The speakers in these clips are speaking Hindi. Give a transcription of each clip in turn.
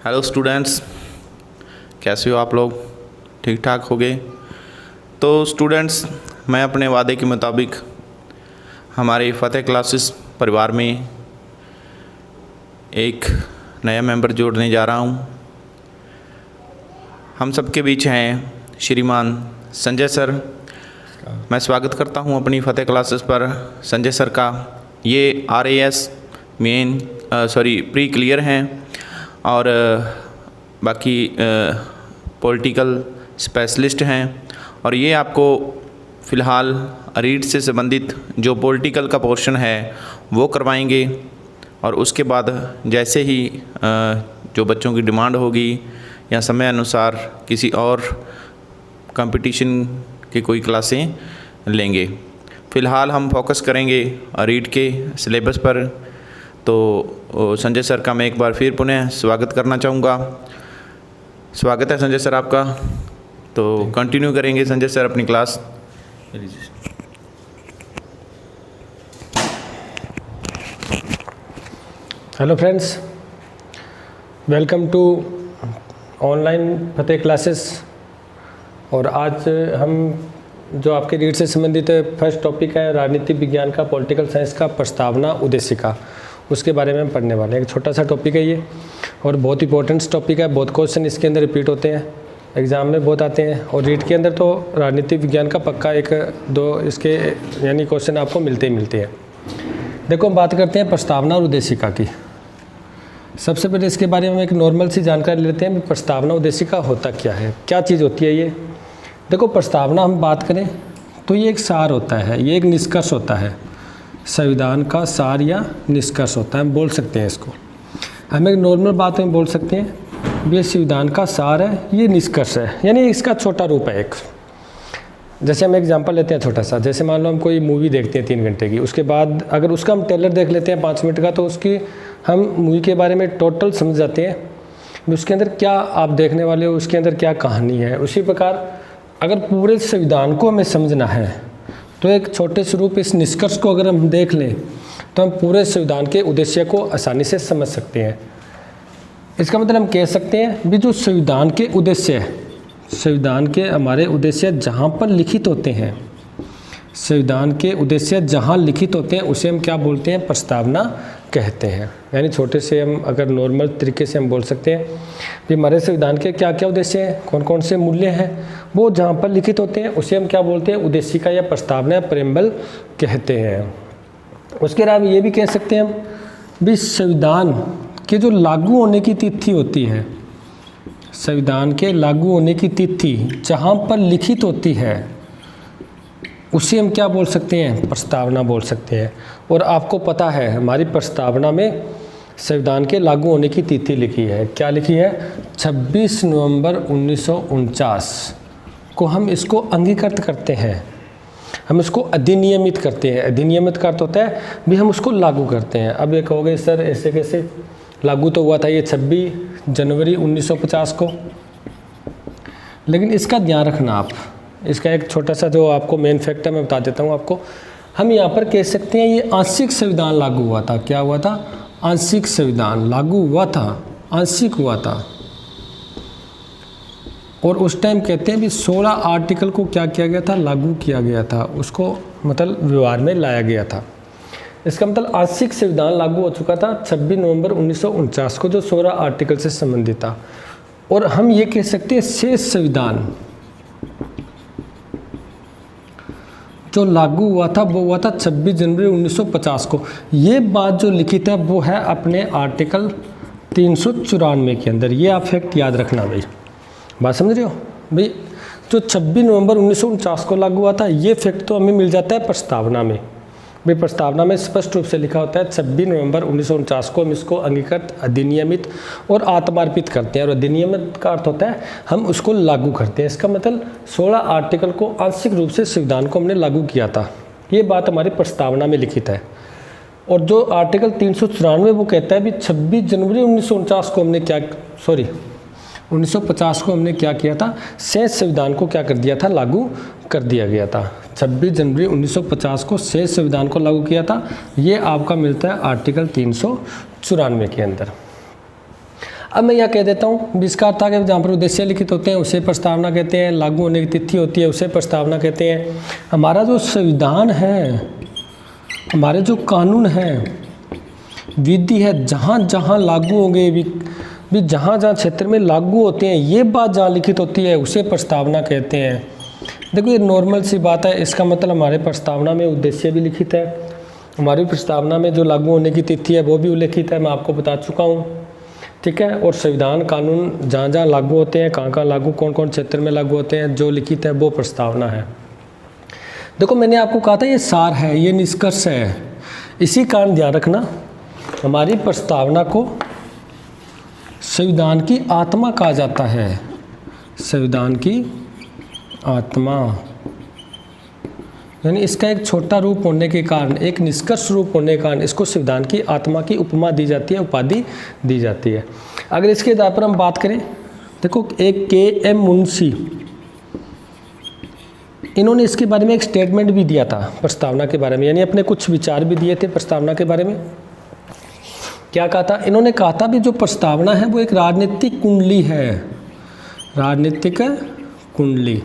हेलो स्टूडेंट्स, कैसे हो आप लोग? ठीक ठाक हो गए? तो स्टूडेंट्स, मैं अपने वादे के मुताबिक हमारे फ़तेह क्लासेस परिवार में एक नया मेंबर जोड़ने जा रहा हूं। हम सबके बीच हैं श्रीमान संजय सर। मैं स्वागत करता हूं अपनी फ़तेह क्लासेस पर संजय सर का। ये RAS प्री क्लियर हैं और बाकी पॉलिटिकल स्पेशलिस्ट हैं, और ये आपको फ़िलहाल रीट से संबंधित जो पॉलिटिकल का पोर्शन है वो करवाएंगे, और उसके बाद जैसे ही जो बच्चों की डिमांड होगी या समय अनुसार किसी और कंपटीशन की कोई क्लासें लेंगे। फ़िलहाल हम फोकस करेंगे रीट के सिलेबस पर। तो संजय सर का मैं एक बार फिर पुनः स्वागत करना चाहूँगा। स्वागत है संजय सर आपका। तो कंटिन्यू करेंगे संजय सर अपनी class. Hello friends, welcome to online Fateh classes. और आज हम जो आपके रीट से संबंधित फर्स्ट टॉपिक है राजनीति विज्ञान का, पॉलिटिकल साइंस का प्रस्तावना उद्देशिका, उसके बारे में हम पढ़ने वाले हैं। एक छोटा सा टॉपिक है ये और बहुत इंपॉर्टेंट टॉपिक है। बहुत क्वेश्चन इसके अंदर रिपीट होते हैं, एग्ज़ाम में बहुत आते हैं, और रीट के अंदर तो राजनीति विज्ञान का पक्का एक दो इसके यानी क्वेश्चन आपको मिलते ही मिलते हैं। देखो, हम बात करते हैं प्रस्तावना और उद्देशिका की। सबसे पहले इसके बारे में एक नॉर्मल सी जानकारी लेते हैं। प्रस्तावना उद्देशिका होता क्या है, क्या चीज़ होती है ये। देखो, प्रस्तावना हम बात करें तो ये एक सार होता है, ये एक निष्कर्ष होता है। संविधान का सार या निष्कर्ष होता है, हम बोल सकते हैं इसको। हम एक नॉर्मल बात में बोल सकते हैं ये संविधान का सार है, ये निष्कर्ष है, यानी इसका छोटा रूप है एक। जैसे हम एग्जांपल लेते हैं छोटा सा, जैसे मान लो हम कोई मूवी देखते हैं 3 घंटे की, उसके बाद अगर उसका हम ट्रेलर देख लेते हैं 5 मिनट का, तो उसकी हम मूवी के बारे में टोटल समझ जाते हैं उसके अंदर क्या आप देखने वाले हो, उसके अंदर क्या कहानी है। उसी प्रकार अगर पूरे संविधान को हमें समझना है तो एक छोटे स्वरूप इस निष्कर्ष को अगर हम देख लें तो हम पूरे संविधान के उद्देश्य को आसानी से समझ सकते हैं। इसका मतलब हम कह सकते हैं भी जो संविधान के उद्देश्य, संविधान के हमारे उद्देश्य जहाँ पर लिखित होते हैं, संविधान के उद्देश्य जहाँ लिखित होते हैं उसे हम क्या बोलते हैं, प्रस्तावना कहते हैं। यानी छोटे से हम अगर नॉर्मल तरीके से हम बोल सकते हैं कि हमारे संविधान के क्या क्या उद्देश्य हैं, कौन कौन से मूल्य हैं, वो जहाँ पर लिखित होते हैं उसे हम क्या बोलते हैं, उद्देशिका या प्रस्तावना या प्रेम्बल कहते हैं। उसके अलावा ये भी कह सकते हैं हम भी संविधान के जो लागू होने की तिथि होती है, संविधान के लागू होने की तिथि जहाँ पर लिखित होती है उसे हम क्या बोल सकते हैं, प्रस्तावना बोल सकते हैं। और आपको पता है हमारी प्रस्तावना में संविधान के लागू होने की तिथि लिखी है। क्या लिखी है? 26 नवंबर 1949 को हम इसको अंगीकृत करते हैं, हम इसको अधिनियमित करते हैं। अधिनियमित का अर्थ होता है भी हम उसको लागू करते हैं। अब ये कहोगे सर ऐसे कैसे, लागू तो हुआ था ये 26 जनवरी 1950 को। लेकिन इसका ध्यान रखना आप, इसका एक छोटा सा जो आपको मेन फैक्ट है मैं बता देता हूँ आपको। हम यहाँ पर कह सकते हैं ये आंशिक संविधान लागू हुआ था। क्या हुआ था? आंशिक संविधान लागू हुआ था, आंशिक हुआ था। और उस टाइम कहते हैं भी 16 आर्टिकल को क्या किया गया था, लागू किया गया था, उसको मतलब व्यवहार में लाया गया था। इसका मतलब आंशिक संविधान लागू हो चुका था 26 नवंबर 1949 को, जो 16 आर्टिकल से संबंधित था। और हम ये कह सकते हैं शेष संविधान जो लागू हुआ था वो हुआ था 26 जनवरी 1950 को। ये बात जो लिखित है वो है अपने आर्टिकल 394 के अंदर। ये आप फैक्ट याद रखना भाई, बात समझ रहे हो भाई। जो 26 नवंबर 1949 को लागू हुआ था ये फैक्ट तो हमें मिल जाता है प्रस्तावना में भाई। प्रस्तावना में स्पष्ट रूप से लिखा होता है 26 नवंबर 1949 को हम इसको अंगीकृत, अधिनियमित और आत्मार्पित करते हैं। और अधिनियमित का अर्थ होता है हम उसको लागू करते हैं। इसका मतलब 16 आर्टिकल को आंशिक रूप से संविधान को हमने लागू किया था। ये बात हमारी प्रस्तावना में लिखित है। और जो आर्टिकल 394 वो कहता है भी 26 जनवरी 1949 को हमने 1950 को हमने क्या किया था, शेष संविधान को क्या कर दिया था, लागू कर दिया गया था। 26 जनवरी 1950 को शेष संविधान को लागू किया था। ये आपका मिलता है आर्टिकल 394 के अंदर। अब मैं यह कह देता हूँ विस्तार था कि जहाँ पर उद्देश्य लिखित होते हैं उसे प्रस्तावना कहते हैं, लागू होने की तिथि होती है उसे प्रस्तावना कहते हैं। हमारा जो संविधान है, हमारे जो कानून है, विधि है, जहाँ जहाँ लागू होंगे भी जहाँ जहाँ क्षेत्र में लागू होते हैं, ये बात जहाँ लिखित होती है उसे प्रस्तावना कहते हैं। देखो ये नॉर्मल सी बात है, इसका मतलब हमारे प्रस्तावना में उद्देश्य भी लिखित है, हमारी प्रस्तावना में जो लागू होने की तिथि है वो भी उल्लेखित है, मैं आपको बता चुका हूँ, ठीक है। और संविधान कानून जहाँ जहाँ लागू होते हैं, कहाँ कहाँ लागू, कौन कौन क्षेत्र में लागू होते हैं, जो लिखित है वो प्रस्तावना है। देखो मैंने आपको कहा था ये सार है, ये निष्कर्ष है, इसी कारण ध्यान रखना हमारी प्रस्तावना को संविधान की आत्मा कहा जाता है। संविधान की आत्मा यानी इसका एक छोटा रूप होने के कारण, एक निष्कर्ष रूप होने के कारण इसको संविधान की आत्मा की उपमा दी जाती है, उपाधि दी जाती है। अगर इसके आधार पर हम बात करें, देखो एक के.एम. मुंशी, इन्होंने इसके बारे में एक स्टेटमेंट भी दिया था प्रस्तावना के बारे में, यानी अपने कुछ विचार भी दिए थे प्रस्तावना के बारे में। क्या कहा था? इन्होंने कहा था भी जो प्रस्तावना है वो एक राजनीतिक कुंडली है, राजनीतिक कुंडली,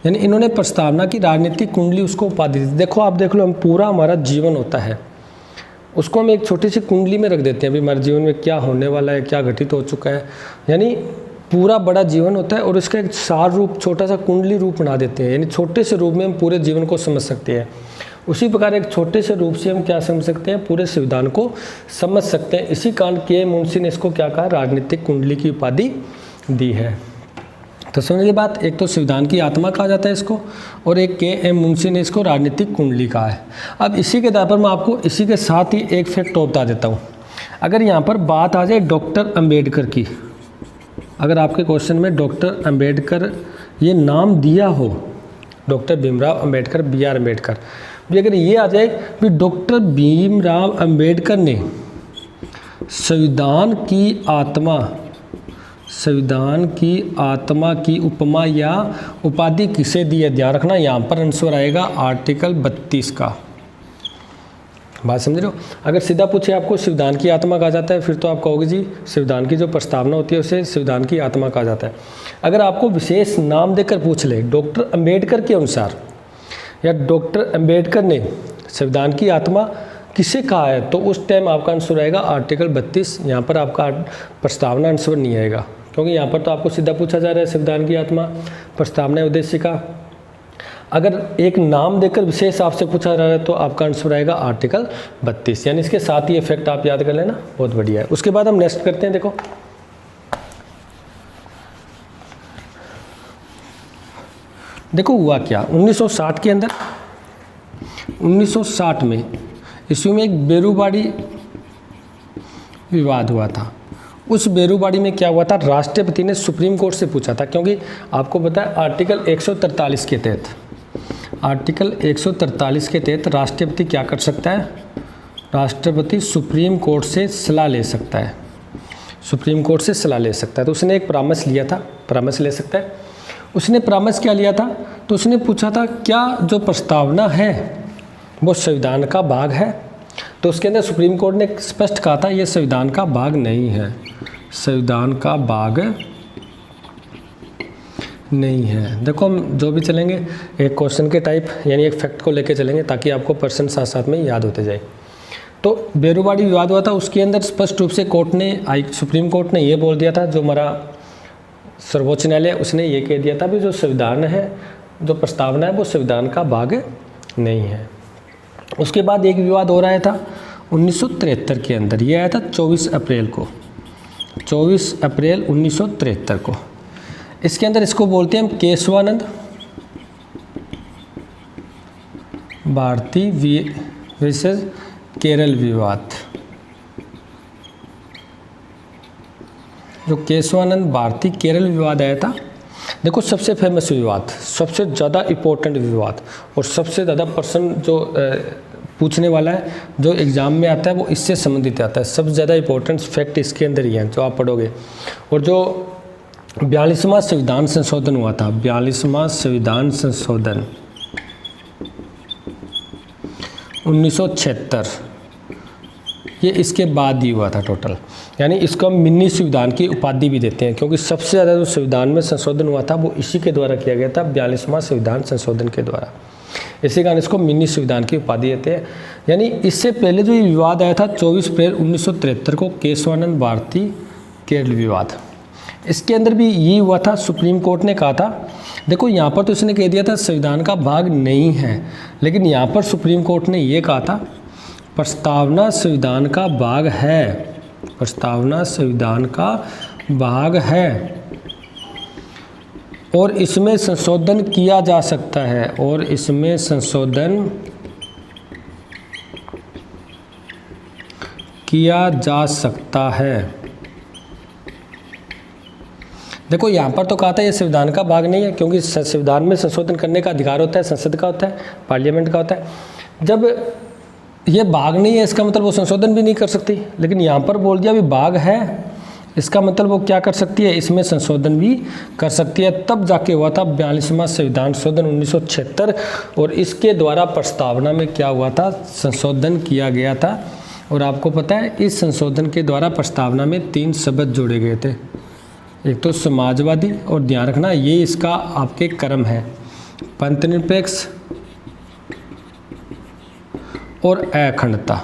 यानी इन्होंने प्रस्तावना की राजनीतिक कुंडली उसको उपाधि दी। देखो आप देख लो, हम पूरा हमारा जीवन होता है उसको हम एक छोटी सी कुंडली में रख देते हैं, अभी हमारे जीवन में क्या होने वाला है, क्या घटित हो चुका है, यानी पूरा बड़ा जीवन होता है और इसका एक सार रूप, छोटा सा कुंडली रूप बना देते हैं, यानी छोटे से रूप में हम पूरे जीवन को समझ सकते हैं। उसी प्रकार एक छोटे से रूप से हम क्या समझ सकते हैं, पूरे संविधान को समझ सकते हैं। इसी कारण के मुंशी ने इसको क्या कहा, राजनीतिक कुंडली की उपाधि दी है। तो समझिए बात, एक तो संविधान की आत्मा कहा जाता है इसको, और एक के.एम. मुंशी ने इसको राजनीतिक कुंडली कहा है। अब इसी के आधार पर मैं आपको इसी के साथ ही एक फैक्ट बता देता हूँ। अगर यहाँ पर बात आ जाए डॉक्टर अम्बेडकर की, अगर आपके क्वेश्चन में डॉक्टर अम्बेडकर ये नाम दिया हो, डॉक्टर भीमराव अम्बेडकर, B.R. अम्बेडकर, भी अगर ये आ जाए भी डॉक्टर भीमराव अम्बेडकर ने संविधान की आत्मा की उपमा या उपाधि किसे दी है, ध्यान रखना यहाँ पर आंसर आएगा आर्टिकल 32 का। बात समझ रहे हो? अगर सीधा पूछे आपको संविधान की आत्मा कहा जाता है, फिर तो आप कहोगे जी संविधान की जो प्रस्तावना होती है उसे संविधान की आत्मा कहा जाता है। अगर आपको विशेष नाम देकर पूछ ले डॉक्टर अम्बेडकर के अनुसार या डॉक्टर अम्बेडकर ने संविधान की आत्मा किसे कहा है, तो उस टाइम आपका आंसर आएगा आर्टिकल 32। यहाँ पर आपका प्रस्तावना आंसर नहीं आएगा, क्योंकि यहाँ पर तो आपको सीधा पूछा जा रहा है संविधान की आत्मा, प्रस्तावना उद्देश्य का। अगर एक नाम देकर विशेष आपसे पूछा जा रहा है तो आपका आंसर आएगा आर्टिकल 32, यानी इसके साथ ही ये फैक्ट आप याद कर लेना, बहुत बढ़िया है। उसके बाद हम नेक्स्ट करते हैं। देखो हुआ क्या 1960 के अंदर, 1960 में ईस्वी में एक बेरूबाड़ी विवाद हुआ था। उस बेरूबाड़ी में क्या हुआ था, राष्ट्रपति ने सुप्रीम कोर्ट से पूछा था, क्योंकि आपको पता है आर्टिकल 143 के तहत, आर्टिकल 143 के तहत राष्ट्रपति क्या कर सकता है, राष्ट्रपति सुप्रीम कोर्ट से सलाह ले सकता है, सुप्रीम कोर्ट से सलाह ले सकता है। तो उसने एक परामर्श लिया था, परामर्श ले सकता है। उसने परामर्श क्या लिया था, तो उसने पूछा था क्या जो प्रस्तावना है वो संविधान का भाग है, तो उसके अंदर सुप्रीम कोर्ट ने स्पष्ट कहा था ये संविधान का भाग नहीं है, संविधान का भाग नहीं है। देखो हम जो भी चलेंगे एक क्वेश्चन के टाइप यानी एक फैक्ट को लेके चलेंगे ताकि आपको पर्सन साथ साथ में याद होते जाए। तो बेरूबाड़ी विवाद हुआ था, उसके अंदर स्पष्ट रूप से कोर्ट ने, सुप्रीम कोर्ट ने ये बोल दिया था, जो हमारा सर्वोच्च न्यायालय उसने ये कह दिया था भी जो संविधान है, जो प्रस्तावना है वो संविधान का भाग नहीं है। उसके बाद एक विवाद हो रहा था 1973 के अंदर, ये आया था 24 अप्रैल को, 24 अप्रैल 1973 को। इसके अंदर इसको बोलते हैं हम केशवानंद भारती वर्सेस केरल विवाद। जो केशवानंद भारती केरल विवाद आया था, देखो सबसे फेमस विवाद, सबसे ज़्यादा इम्पोर्टेंट विवाद और सबसे ज़्यादा पर्सन जो पूछने वाला है, जो एग्ज़ाम में आता है वो इससे संबंधित आता है। सबसे ज़्यादा इम्पोर्टेंट फैक्ट इसके अंदर ही है जो आप पढ़ोगे। और जो 42वां संविधान संशोधन हुआ था, 42वां संविधान संशोधन 1976, ये इसके बाद ही हुआ था टोटल। यानी इसको हम मिनी संविधान की उपाधि भी देते हैं, क्योंकि सबसे ज़्यादा जो संविधान में संशोधन हुआ था वो इसी के द्वारा किया गया था, 42वां संविधान संशोधन के द्वारा। इसी कारण इसको मिनी संविधान की उपाधि देते हैं। यानी इससे पहले जो ये विवाद आया था 24 अप्रैल 1973 को, केशवानंद भारती केरल विवाद, इसके अंदर भी ये हुआ था। सुप्रीम कोर्ट ने कहा था, देखो यहाँ पर तो इसने कह दिया था संविधान का भाग नहीं है, लेकिन यहाँ पर सुप्रीम कोर्ट ने ये कहा था प्रस्तावना संविधान का भाग है, प्रस्तावना संविधान का भाग है और इसमें संशोधन किया जा सकता है, और इसमें संशोधन किया जा सकता है। देखो यहाँ पर तो कहा था ये संविधान का भाग नहीं है, क्योंकि संविधान में संशोधन करने का अधिकार होता है संसद का, होता है पार्लियामेंट का होता है। जब ये भाग नहीं है इसका मतलब वो संशोधन भी नहीं कर सकती, लेकिन यहाँ पर बोल दिया भी भाग है, इसका मतलब वो क्या कर सकती है, इसमें संशोधन भी कर सकती है। तब जाके हुआ था 42वां संविधान संशोधन 1976, और इसके द्वारा प्रस्तावना में क्या हुआ था, संशोधन किया गया था। और आपको पता है इस संशोधन के द्वारा प्रस्तावना में 3 शब्द जोड़े गए थे, एक तो समाजवादी, और ध्यान रखना ये इसका आपके क्रम है, पंथनिरपेक्ष और अखंडता,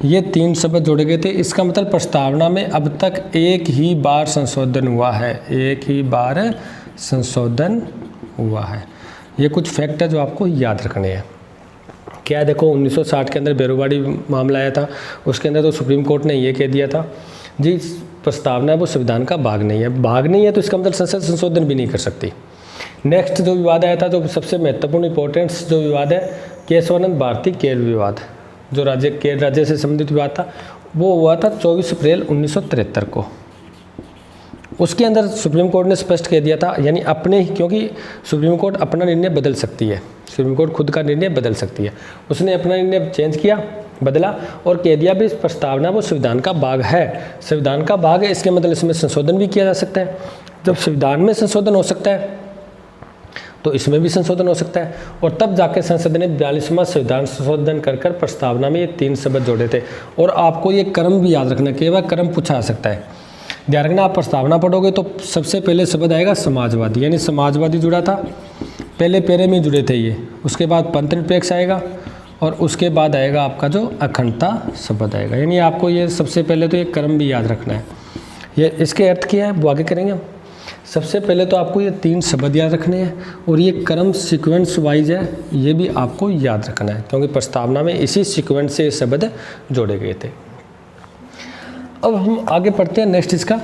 ये 3 शब्द जोड़े गए थे। इसका मतलब प्रस्तावना में अब तक एक ही बार संशोधन हुआ है, एक ही बार संशोधन हुआ है। ये कुछ फैक्ट है जो आपको याद रखने हैं। क्या है, देखो 1960 के अंदर बेरोवाड़ी मामला आया था, उसके अंदर तो सुप्रीम कोर्ट ने ये कह दिया था जी प्रस्तावना है वो संविधान का भाग नहीं है, भाग नहीं है तो इसका मतलब संसद संशोधन भी नहीं कर सकती। नेक्स्ट जो विवाद आया था, जो सबसे महत्वपूर्ण इंपॉर्टेंस जो विवाद है, केशवानंद भारती केरल विवाद, जो केरल राज्य से संबंधित विवाद था, वो हुआ था 24 अप्रैल 1973 को। उसके अंदर सुप्रीम कोर्ट ने स्पष्ट कह दिया था, यानी अपने, क्योंकि सुप्रीम कोर्ट अपना निर्णय बदल सकती है, सुप्रीम कोर्ट खुद का निर्णय बदल सकती है, उसने अपना निर्णय चेंज किया, बदला और कह दिया भी प्रस्तावना वो संविधान का भाग है, संविधान का भाग है, इसके मतलब इसमें संशोधन भी किया जा सकता है। जब संविधान में संशोधन हो सकता है तो इसमें भी संशोधन हो सकता है। और तब जाके संसद ने 42वां संविधान संशोधन कर प्रस्तावना में ये 3 शब्द जोड़े थे। और आपको ये क्रम भी याद रखना, केवल क्रम पूछा जा सकता है। ध्यान रखना, आप प्रस्तावना पढ़ोगे तो सबसे पहले शब्द आएगा समाजवादी, यानी समाजवादी जुड़ा था, पहले पैरे में जुड़े थे ये, उसके बाद पंथनिरपेक्ष आएगा, और उसके बाद आएगा आपका जो अखंडता शब्द आएगा। यानी आपको ये सबसे पहले तो ये क्रम भी याद रखना है। ये इसके अर्थ क्या है वो आगे करेंगे हम। सबसे पहले तो आपको ये 3 शब्द याद रखने हैं, और ये क्रम सीक्वेंस वाइज है, ये भी आपको याद रखना है, क्योंकि प्रस्तावना में इसी सीक्वेंस से ये शब्द जोड़े गए थे। अब हम आगे पढ़ते हैं नेक्स्ट इसका।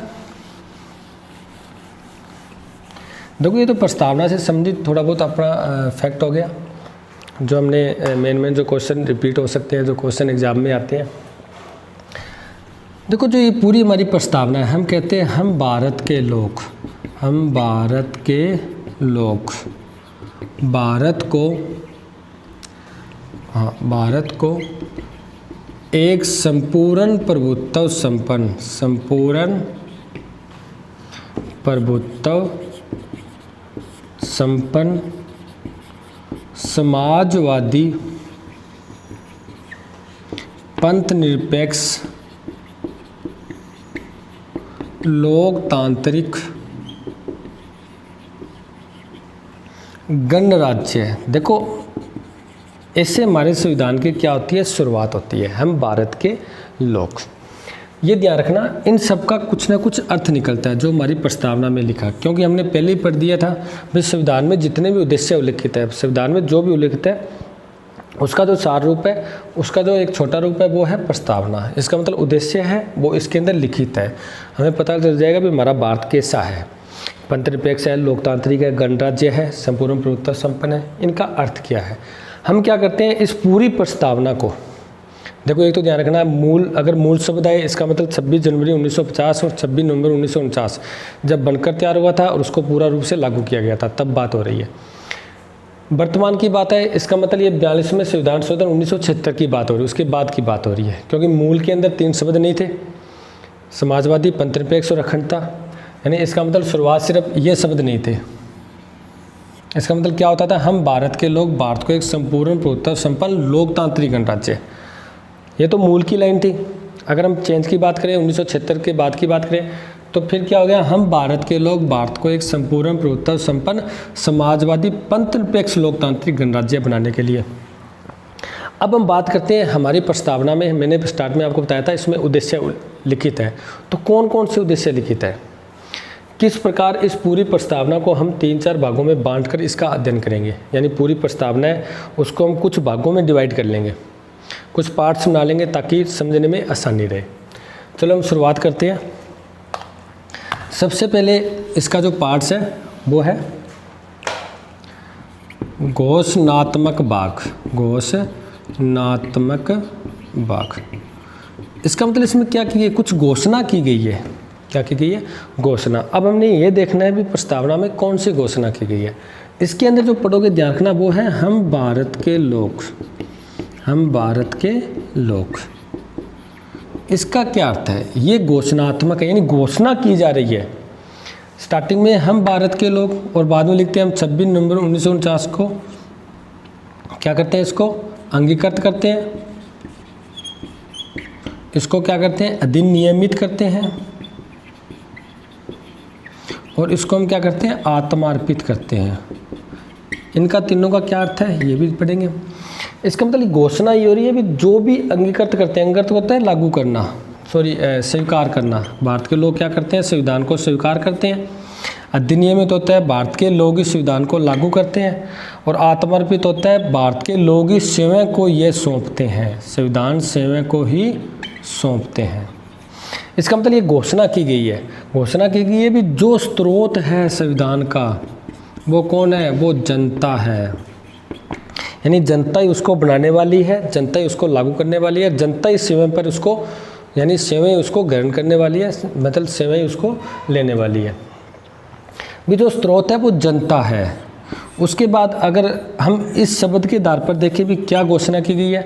देखो ये तो प्रस्तावना से संबंधित थोड़ा बहुत अपना फैक्ट हो गया, जो हमने मेन जो क्वेश्चन रिपीट हो सकते हैं, जो क्वेश्चन एग्जाम में आते हैं। देखो जो ये पूरी हमारी प्रस्तावना है, हम कहते हैं हम भारत के लोग, हम भारत के लोग भारत को एक संपूर्ण प्रभुत्व संपन्न समाजवादी पंथनिरपेक्ष लोकतांत्रिक गणराज्य है। देखो ऐसे हमारे संविधान की क्या होती है, शुरुआत होती है, हम भारत के लोग। ये ध्यान रखना, इन सब का कुछ ना कुछ अर्थ निकलता है जो हमारी प्रस्तावना में लिखा, क्योंकि हमने पहले ही पढ़ दिया था भाई संविधान में जितने भी उद्देश्य उल्लिखित है, संविधान में जो भी उल्लिखित है उसका जो सार रूप है, उसका जो एक छोटा रूप है वो है प्रस्तावना। इसका मतलब उद्देश्य है वो इसके अंदर लिखित है, हमें पता चल जाएगा भी हमारा भारत कैसा है, पंथनिरपेक्ष है, लोकतांत्रिक है, गणराज्य है, संपूर्ण प्रभुत्व संपन्न है। इनका अर्थ क्या है, हम क्या करते हैं इस पूरी प्रस्तावना को, देखो एक तो ध्यान रखना मूल, अगर मूल शब्द है इसका मतलब 26 जनवरी 1950 और 26 नवंबर 1949 जब बनकर तैयार हुआ था और उसको पूरा रूप से लागू किया गया था, तब बात हो रही है। वर्तमान की बात है, इसका मतलब ये 42वें संविधान संशोधन 1976 की बात हो रही है, उसके बाद की बात हो रही है, क्योंकि मूल के अंदर 3 शब्द नहीं थे, समाजवादी, पंथनिरपेक्ष और अखंडता, यानी इसका मतलब शुरुआत सिर्फ ये शब्द नहीं थे। इसका मतलब क्या होता था, हम भारत के लोग भारत को एक संपूर्ण प्रभुत्व संपन्न लोकतांत्रिक गणराज्य, ये तो मूल की लाइन थी। अगर हम चेंज की बात करें 1976 के बाद की बात करें तो फिर क्या हो गया, हम भारत के लोग भारत को एक संपूर्ण प्रभुत्व संपन्न समाजवादी पंथ निरपेक्ष लोकतांत्रिक गणराज्य बनाने के लिए। अब हम बात करते हैं हमारी प्रस्तावना में, मैंने स्टार्ट में आपको बताया था इसमें उद्देश्य लिखित है। तो कौन कौन से उद्देश्य लिखित है, किस प्रकार इस पूरी प्रस्तावना को हम 3-4 भागों में बांटकर इसका अध्ययन करेंगे। यानी पूरी प्रस्तावना है उसको हम कुछ भागों में डिवाइड कर लेंगे, कुछ पार्ट्स बना लेंगे ताकि समझने में आसानी रहे। चलो हम शुरुआत करते हैं। सबसे पहले इसका जो पार्ट्स है वो है घोषणात्मक भाग। घोषणात्मक भाग, इसका मतलब इसमें क्या की गई, कुछ घोषणा की गई है। क्या की गई है, घोषणा। अब हमने ये देखना है भी प्रस्तावना में कौन सी घोषणा की गई है। इसके अंदर जो पढ़ोगे ध्यान रखना वो है हम भारत के लोग। हम भारत के लोग, इसका क्या अर्थ है, ये घोषणात्मक है, यानी घोषणा की जा रही है। स्टार्टिंग में हम भारत के लोग और बाद में लिखते हैं हम 26 नवंबर 1949 को क्या करते हैं, इसको अंगीकृत करते हैं, इसको क्या करते हैं, अधिनियमित करते हैं, और इसको हम क्या करते हैं, आत्मार्पित करते हैं। इनका तीनों का क्या अर्थ है ये भी पढ़ेंगे। इसका मतलब घोषणा ये हो रही है भी जो भी अंगीकृत करते हैं, अंगीकृत होता है लागू करना, स्वीकार करना। भारत के लोग क्या करते हैं, संविधान को स्वीकार करते हैं। अधिनियमित होता है भारत के लोग इस संविधान को लागू करते हैं। और आत्मार्पित होता है भारत के लोग ही स्वयं को ये सौंपते हैं, संविधान स्वयं को ही सौंपते हैं। इसका मतलब ये घोषणा की गई है। घोषणा की गई है भी जो स्रोत है संविधान का वो कौन है, वो जनता है। यानी जनता ही उसको बनाने वाली है, जनता ही उसको लागू करने वाली है, जनता ही स्वयं पर उसको, यानी स्वयं ही उसको ग्रहण करने वाली है, मतलब स्वयं ही उसको लेने वाली है। भी जो स्रोत है वो जनता है। उसके बाद अगर हम इस शब्द के आधार पर देखें भी क्या घोषणा की गई है,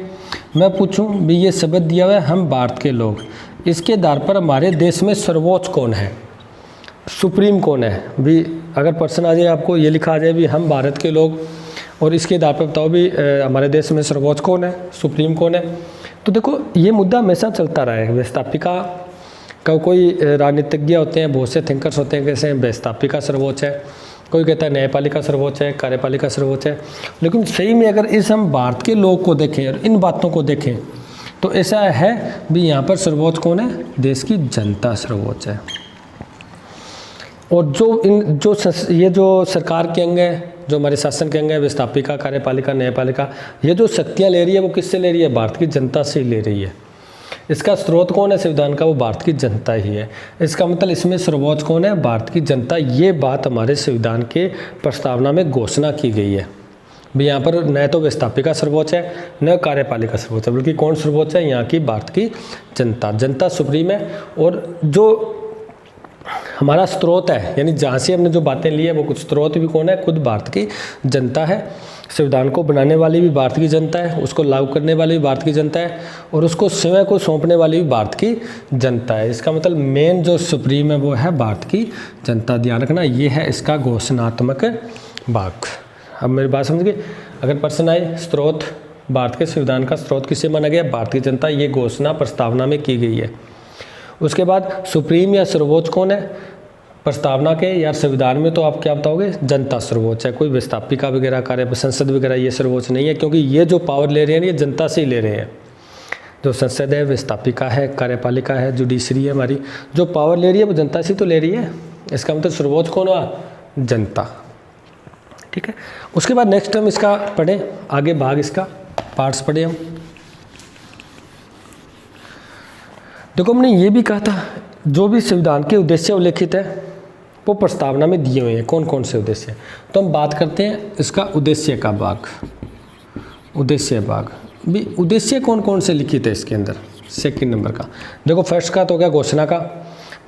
मैं पूछूं भी ये शब्द दिया हुआ है हम भारत के लोग, इसके आधार पर हमारे देश में सर्वोच्च कौन है, सुप्रीम कौन है। भी अगर प्रश्न आ जाए आपको ये लिखा आ जाए भी हम भारत के लोग और इसके आधार पर बताओ भी हमारे देश में सर्वोच्च कौन है, सुप्रीम कौन है। तो देखो ये मुद्दा हमेशा चलता रहा है। व्यवस्थापिका का कोई राजनीतिज्ञ होते हैं, बहुत से थिंकर्स होते हैं, कैसे व्यवस्थापिका सर्वोच्च है, कोई कहता है न्यायपालिका सर्वोच्च है, कार्यपालिका सर्वोच्च है। लेकिन सही में अगर इस हम भारत के लोग को देखें और इन बातों को देखें तो ऐसा है भी यहाँ पर सर्वोच्च कौन है, देश की जनता सर्वोच्च है। और ये जो सरकार के अंग है, जो हमारे शासन के अंग है, व्यवस्थापिका, कार्यपालिका, न्यायपालिका, ये जो शक्तियाँ ले रही है वो किससे ले रही है, भारत की जनता से ही ले रही है। इसका स्रोत कौन है संविधान का, वो भारत की जनता ही है। इसका मतलब इसमें सर्वोच्च कौन है, भारत की जनता। ये बात हमारे संविधान के प्रस्तावना में घोषणा की गई है। भी यहाँ पर न तो व्यवस्थापिका सर्वोच्च है न कार्यपालिका सर्वोच्च है, बल्कि कौन सर्वोच्च है, यहाँ की भारत की जनता। जनता सुप्रीम है। और जो हमारा स्रोत है, यानी जहाँ से हमने जो बातें ली है वो कुछ स्रोत भी कौन है, खुद भारत की जनता है। संविधान को बनाने वाली भी भारत की जनता है, उसको लागू करने वाली भी भारत की जनता है, और उसको स्वयं को सौंपने वाली भी भारत की जनता है। इसका मतलब मेन जो सुप्रीम है वो है भारत की जनता। ध्यान रखना, ये है इसका घोषणात्मक भाग। अब मेरी बात समझ गए। अगर प्रश्न आए स्रोत, भारत के संविधान का स्रोत किसे माना गया, भारत की जनता, ये घोषणा प्रस्तावना में की गई है। उसके बाद सुप्रीम या सर्वोच्च कौन है प्रस्तावना के या संविधान में, तो आप क्या बताओगे, जनता सर्वोच्च है। कोई व्यवस्थापिका वगैरह, कार्य संसद वगैरह ये सर्वोच्च नहीं है, क्योंकि ये जो पावर ले रहे हैं ये जनता से ही ले रहे हैं। जो संसद है, व्यवस्थापिका है, कार्यपालिका है, जुडिशरी है, हमारी जो पावर ले रही है वो जनता से तो ले रही है। इसका मतलब सर्वोच्च कौन हुआ, जनता। ठीक है। उसके बाद नेक्स्ट हम इसका पढ़ें, आगे भाग इसका पार्ट्स पढ़े हम। देखो हमने ये भी कहा था जो भी संविधान के उद्देश्य उल्लेखित है वो प्रस्तावना में दिए हुए हैं। कौन कौन से उद्देश्य, तो हम बात करते हैं इसका उद्देश्य का भाग। उद्देश्य भाग भी उद्देश्य कौन कौन से लिखित है इसके अंदर, सेकंड नंबर का। देखो फर्स्ट का तो हो गया घोषणा का,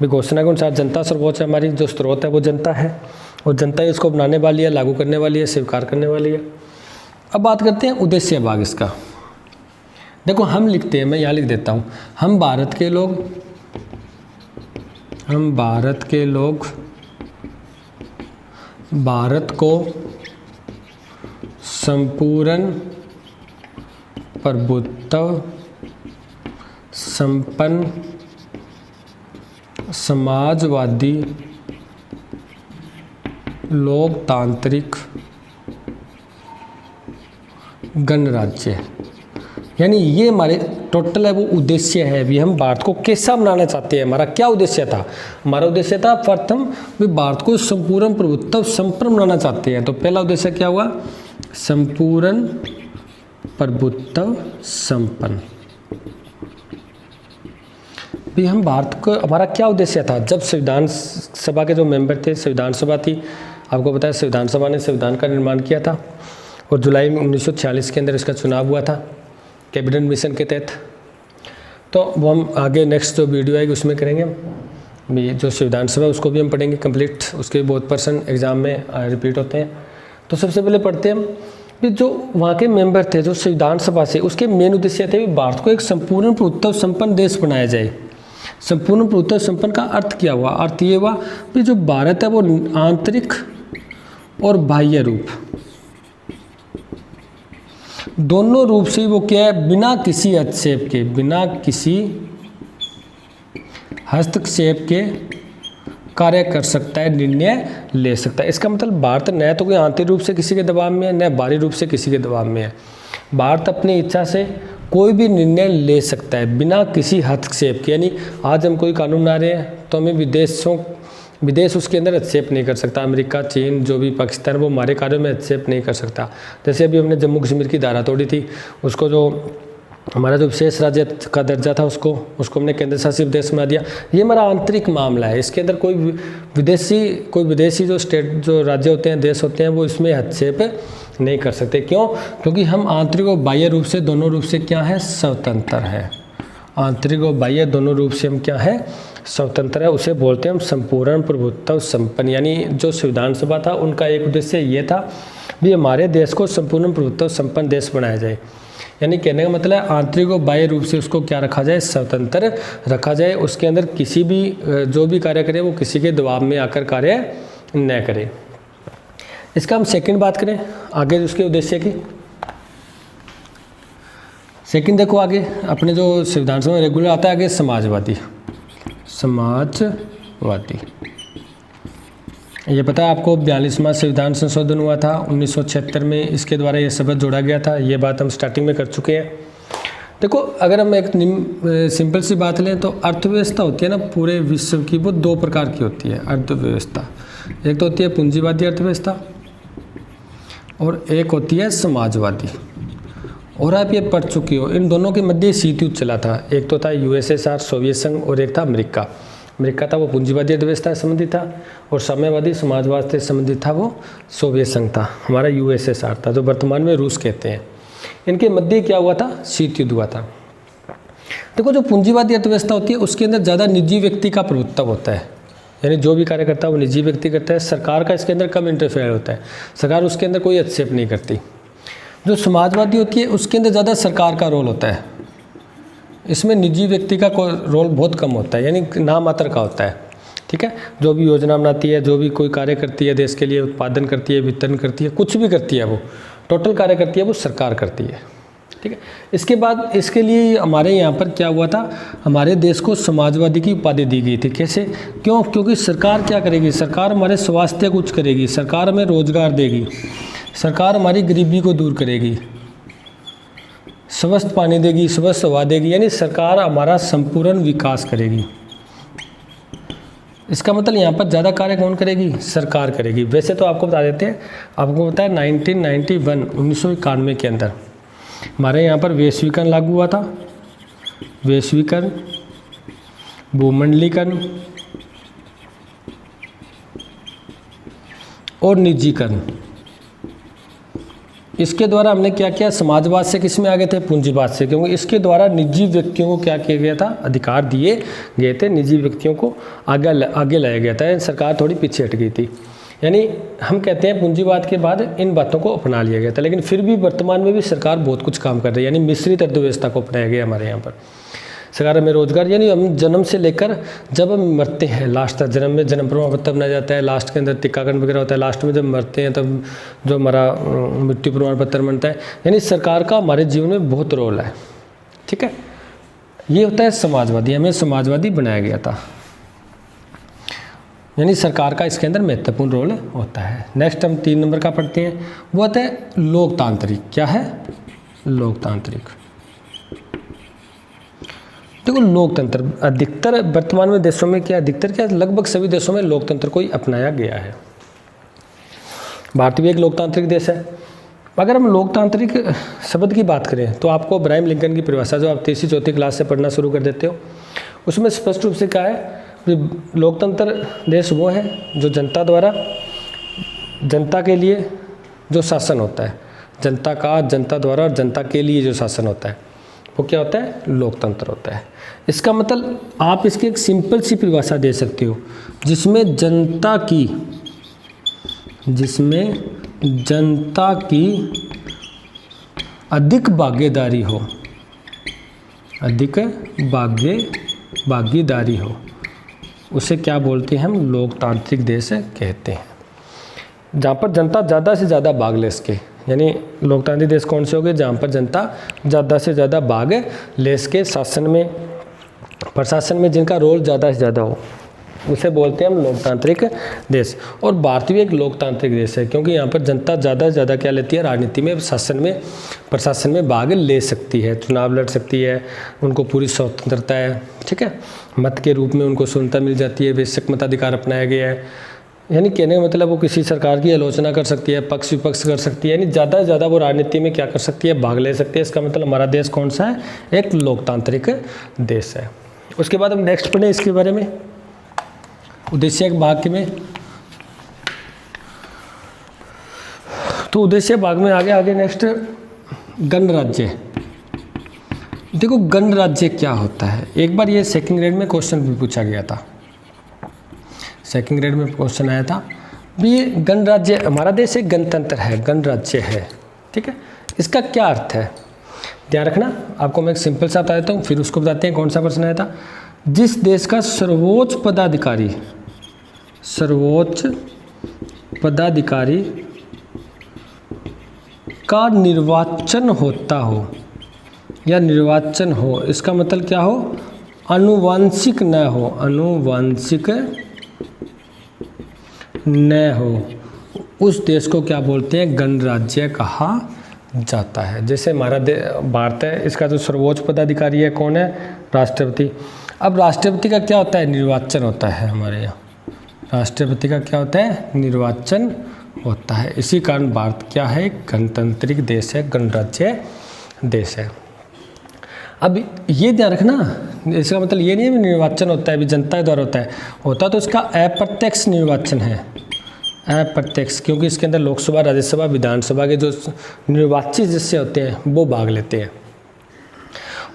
भी घोषणा के अनुसार जनता सर्वोच्च है, हमारी जो स्रोत है वो जनता है, और जनता ही इसको बनाने वाली है, लागू करने वाली है, स्वीकार करने वाली है। अब बात करते हैं उद्देश्य भाग इसका। देखो हम लिखते हैं, मैं यहाँ लिख देता हूँ, हम भारत के लोग भारत को संपूर्ण प्रभुत्व संपन्न समाजवादी लोकतांत्रिक गणराज्य। यानी ये हमारे टोटल है वो उद्देश्य है। अभी हम भारत को कैसा बनाना चाहते हैं, हमारा क्या उद्देश्य था। हमारा उद्देश्य था प्रथम भी भारत को संपूर्ण प्रभुत्व संपन्न बनाना चाहते हैं। तो पहला उद्देश्य क्या हुआ, संपूर्ण प्रभुत्व संपन्न। भी हम भारत को, हमारा क्या उद्देश्य था। जब संविधान सभा के जो मेंबर थे, संविधान सभा थी, आपको पता है संविधान सभा ने संविधान का निर्माण किया था और जुलाई में 1946 के अंदर इसका चुनाव हुआ था कैबिनेट मिशन के तहत। तो वो हम आगे नेक्स्ट जो वीडियो आएगी उसमें करेंगे। भी जो संविधान सभा उसको भी हम पढ़ेंगे कंप्लीट, उसके बहुत पर्सन एग्जाम में रिपीट होते हैं। तो सबसे पहले पढ़ते हैं हम कि जो वहाँ के मेंबर थे जो संविधान सभा से, उसके मेन उद्देश्य थे कि भारत को एक संपूर्ण प्रभुत्व संपन्न देश बनाया जाए। संपूर्ण प्रभुत्व संपन्न का अर्थ क्या हुआ, अर्थ ये हुआ कि जो भारत है वो आंतरिक और बाह्य रूप दोनों रूप से वो क्या है, बिना किसी हस्तक्षेप के, बिना किसी हस्तक्षेप के कार्य कर सकता है, निर्णय ले सकता है। इसका मतलब भारत न तो कोई आंतरिक रूप से किसी के दबाव में है, न बाहरी रूप से किसी के दबाव में है। भारत अपनी इच्छा से कोई भी निर्णय ले सकता है बिना किसी हस्तक्षेप के। यानी आज हम कोई कानून बना रहे हैं तो हमें विदेश उसके अंदर हस्तक्षेप नहीं कर सकता। अमेरिका, चीन, जो भी पाकिस्तान, वो हमारे कार्यों में हस्तक्षेप नहीं कर सकता। जैसे अभी हमने जम्मू कश्मीर की धारा तोड़ी थी, उसको जो हमारा जो विशेष राज्य का दर्जा था उसको हमने केंद्र शासित प्रदेश बना दिया। ये हमारा आंतरिक मामला है। इसके अंदर कोई विदेशी जो स्टेट, जो राज्य होते हैं, देश होते हैं, वो इसमें हस्तक्षेप नहीं कर सकते। क्यों? क्योंकि हम आंतरिक और बाह्य रूप से दोनों रूप से क्या है, स्वतंत्र है। आंतरिक और बाह्य दोनों रूप से हम क्या है, स्वतंत्र है। उसे बोलते हैं हम संपूर्ण प्रभुत्व संपन्न। यानी जो संविधान सभा था उनका एक उद्देश्य ये था भी हमारे देश को संपूर्ण प्रभुत्व संपन्न देश बनाया जाए। यानी कहने का मतलब है आंतरिक और बाह्य रूप से उसको क्या रखा जाए, स्वतंत्र रखा जाए। उसके अंदर किसी भी जो भी कार्य करे वो किसी के दबाव में आकर कार्य न करे। इसका हम सेकंड बात करें आगे उसके उद्देश्य की। सेकंड देखो आगे अपने जो संविधान सभा में रेगुलर आता है आगे समाजवादी। ये पता है आपको 42वां संविधान संशोधन हुआ था 1976 में, इसके द्वारा ये शब्द जोड़ा गया था। ये बात हम स्टार्टिंग में कर चुके हैं। देखो अगर हम एक सिंपल सी बात लें तो अर्थव्यवस्था होती है ना पूरे विश्व की, वो दो प्रकार की होती है अर्थव्यवस्था। एक तो होती है पूंजीवादी अर्थव्यवस्था और एक होती है समाजवादी। और आप ये पढ़ चुके हो, इन दोनों के मध्य शीत युद्ध चला था। एक तो था यूएसएसआर सोवियत संघ और एक था अमेरिका। अमेरिका था वो पूंजीवादी अर्थव्यवस्था से संबंधित था और साम्यवादी समाजवाद से संबंधित था वो सोवियत संघ था। हमारा यूएसएसआर था जो वर्तमान में रूस कहते हैं। इनके मध्य क्या हुआ था, शीत युद्ध हुआ था। देखो जो पूंजीवादी अर्थव्यवस्था होती है उसके अंदर ज़्यादा निजी व्यक्ति का प्रभुत्व होता है। यानी जो भी कार्य करता है वो निजी व्यक्ति करता है। सरकार का इसके अंदर कम इंटरफेयर होता है, सरकार उसके अंदर कोई हस्तक्षेप नहीं करती। जो समाजवादी होती है उसके अंदर ज़्यादा सरकार का रोल होता है, इसमें निजी व्यक्ति का रोल बहुत कम होता है, यानी नाम मात्र का होता है। ठीक है, जो भी योजना बनाती है, जो भी कोई कार्य करती है देश के लिए, उत्पादन करती है, वितरण करती है, कुछ भी करती है, वो टोटल कार्य करती है वो सरकार करती है। ठीक है, इसके बाद इसके लिए हमारे यहाँ पर क्या हुआ था, हमारे देश को समाजवादी की उपाधि दी गई थी। कैसे? क्यों? क्योंकि सरकार क्या करेगी, सरकार हमारे स्वास्थ्य कुछ करेगी, सरकार हमें रोजगार देगी, सरकार हमारी गरीबी को दूर करेगी, स्वस्थ पानी देगी, स्वस्थ हवा देगी, यानी सरकार हमारा संपूर्ण विकास करेगी। इसका मतलब यहाँ पर ज़्यादा कार्य कौन करेगी, सरकार करेगी। वैसे तो आपको बता देते हैं, आपको पता है 1991 के अंदर हमारे यहाँ पर वैश्वीकरण लागू हुआ था। वैश्वीकरण, भूमंडलीकरण और निजीकरण, इसके द्वारा हमने क्या किया, समाजवाद से किस में आ गए थे, पूंजीवाद से। क्योंकि इसके द्वारा निजी व्यक्तियों को क्या किया गया था, अधिकार दिए गए थे, निजी व्यक्तियों को आगे लाया गया था। सरकार थोड़ी पीछे हट गई थी। यानी हम कहते हैं पूंजीवाद के बाद इन बातों को अपना लिया गया था, लेकिन फिर भी वर्तमान में भी सरकार बहुत कुछ काम कर रही है। यानी मिश्रित अर्थव्यवस्था को अपनाया गया हमारे यहाँ पर। सरकार हमें रोजगार, यानी हम जन्म से लेकर जब हम मरते हैं लास्ट तक, जन्म में जन्म प्रमाण पत्र बनाया जाता है, लास्ट के अंदर टीकाकरण वगैरह होता है, लास्ट में जब मरते हैं तब जो हमारा मृत्यु प्रमाण पत्र बनता है। यानी सरकार का हमारे जीवन में बहुत रोल है। ठीक है, ये होता है समाजवादी, हमें समाजवादी बनाया गया था, यानी सरकार का इसके अंदर महत्वपूर्ण रोल होता है। नेक्स्ट हम 3 नंबर का पढ़ते हैं, वो होता है लोकतांत्रिक। क्या है? लोकतांत्रिक। देखो लोकतंत्र अधिकतर वर्तमान में देशों में लगभग सभी देशों में लोकतंत्र को ही अपनाया गया है। भारत भी एक लोकतांत्रिक देश है। अगर हम लोकतांत्रिक शब्द की बात करें तो आपको अब्राहम लिंकन की परिभाषा जो आप 3री-4थी क्लास से पढ़ना शुरू कर देते हो, उसमें स्पष्ट रूप से कहा है कि लोकतंत्र देश वो है जो जनता द्वारा जनता के लिए जो शासन होता है, जनता का, जनता द्वारा और जनता के लिए जो शासन होता है, वो क्या होता है? लोकतंत्र होता है। इसका मतलब आप इसकी एक सिंपल सी परिभाषा दे सकते हो, जिसमें जनता की अधिक भागीदारी हो, भागीदारी हो, उसे क्या बोलते हैं हम? लोकतांत्रिक देश कहते हैं। जहाँ पर जनता ज़्यादा से ज़्यादा भाग ले सके, यानी लोकतांत्रिक देश कौन से हो गए? जहाँ पर जनता ज़्यादा से ज़्यादा भाग ले सके, प्रशासन में जिनका रोल ज़्यादा से ज़्यादा हो, उसे बोलते हैं हम लोकतांत्रिक देश। और भारत भी एक लोकतांत्रिक देश है, क्योंकि यहाँ पर जनता ज़्यादा से ज़्यादा क्या लेती है? राजनीति में, प्रशासन में भाग ले सकती है, चुनाव लड़ सकती है, उनको पूरी स्वतंत्रता है। ठीक है, मत के रूप में उनको स्वतंत्रता मिल जाती है, बेशक मताधिकार अपनाया गया है। यानी कहने का मतलब वो किसी सरकार की आलोचना कर सकती है, पक्ष विपक्ष कर सकती है, यानी ज़्यादा से ज़्यादा वो राजनीति में क्या कर सकती है? भाग ले सकती है। इसका मतलब हमारा देश कौन सा है? एक लोकतांत्रिक देश है। उसके बाद हम नेक्स्ट पढ़ें इसके बारे में, उद्देश्य भाग में। तो उद्देश्य भाग में आगे नेक्स्ट गणराज्य। देखो गणराज्य क्या होता है? एक बार ये 2nd ग्रेड में क्वेश्चन भी पूछा गया था, 2nd ग्रेड में क्वेश्चन आया था भी, ये गणराज्य, हमारा देश एक गणतंत्र है, गणराज्य है। ठीक है, इसका क्या अर्थ है? ध्यान रखना, आपको मैं एक सिंपल सा बता देता हूँ, फिर उसको बताते हैं कौन सा क्वेश्चन आया था। जिस देश का सर्वोच्च पदाधिकारी का निर्वाचन होता हो या निर्वाचन हो, इसका मतलब क्या हो? आनुवंशिक न हो, उस देश को क्या बोलते हैं? गणराज्य कहा जाता है। जैसे हमारा भारत है, इसका जो सर्वोच्च पदाधिकारी है कौन है? राष्ट्रपति। अब राष्ट्रपति का क्या होता है? निर्वाचन होता है हमारे यहाँ। राष्ट्रपति का क्या होता है? निर्वाचन होता है। इसी कारण भारत क्या है? गणतांत्रिक देश है, गणराज्य देश है। अब ये ध्यान रखना, इसका मतलब ये नहीं है कि निर्वाचन होता है भी जनता द्वारा होता तो इसका अप्रत्यक्ष निर्वाचन है, अप्रत्यक्ष, क्योंकि इसके अंदर लोकसभा, राज्यसभा, विधानसभा के जो निर्वाचित सदस्य होते हैं वो भाग लेते हैं।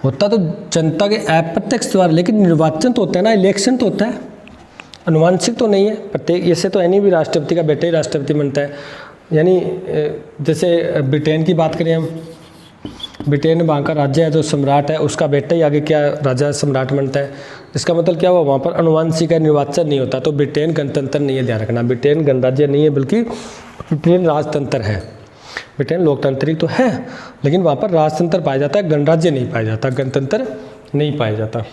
होता तो जनता के अप्रत्यक्ष द्वारा, लेकिन निर्वाचन तो होता है ना, इलेक्शन तो होता है, अनुवांशिक तो नहीं है। प्रत्येक ऐसे तो यानी भी राष्ट्रपति का बेटा ही राष्ट्रपति बनता है। यानी जैसे ब्रिटेन की बात करें हम, ब्रिटेन वहाँ का राज्य है, जो सम्राट है उसका बेटा ही आगे क्या राजा सम्राट बनता है। इसका मतलब क्या हुआ? वहाँ पर अनुवांशिक का निर्वाचन नहीं होता, तो ब्रिटेन गणतंत्र नहीं है। ध्यान रखना, ब्रिटेन गणराज्य नहीं है, बल्कि ब्रिटेन राजतंत्र है। ब्रिटेन लोकतांत्रिक तो है, लेकिन वहाँ पर राजतंत्र पाया जाता है, गणराज्य नहीं पाया जाता, गणतंत्र नहीं पाया जाता।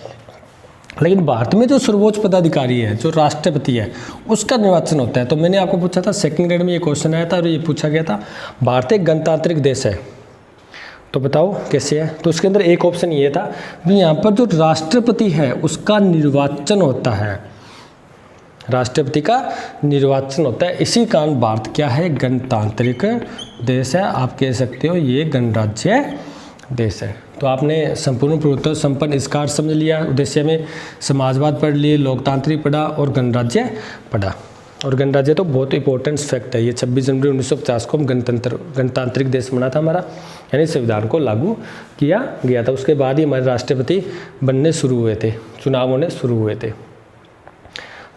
लेकिन भारत में जो सर्वोच्च पदाधिकारी है, जो राष्ट्रपति है, उसका निर्वाचन होता है। तो मैंने आपको पूछा था 2nd ग्रेड में ये क्वेश्चन आया था और ये पूछा गया था, भारत एक गणतांत्रिक देश है, तो बताओ कैसे है? तो उसके अंदर एक ऑप्शन ये था कि यहाँ पर जो राष्ट्रपति है उसका निर्वाचन होता है, राष्ट्रपति का निर्वाचन होता है। इसी कारण भारत क्या है? गणतांत्रिक देश है। आप कह सकते हो ये गणराज्य देश है। तो आपने संपूर्ण पूर्वोत्तर संपन्न इसका अर्थ समझ लिया। उद्देश्य में समाजवाद पढ़ लिए, लोकतांत्रिक पढ़ा और गणराज्य पढ़ा। और गणराज्य तो बहुत इंपॉर्टेंट फैक्ट है। ये 26 जनवरी 1950 को हम गणतांत्रिक देश बना था हमारा, यानी संविधान को लागू किया गया था। उसके बाद ही हमारे राष्ट्रपति बनने शुरू हुए थे, चुनाव होने शुरू हुए थे।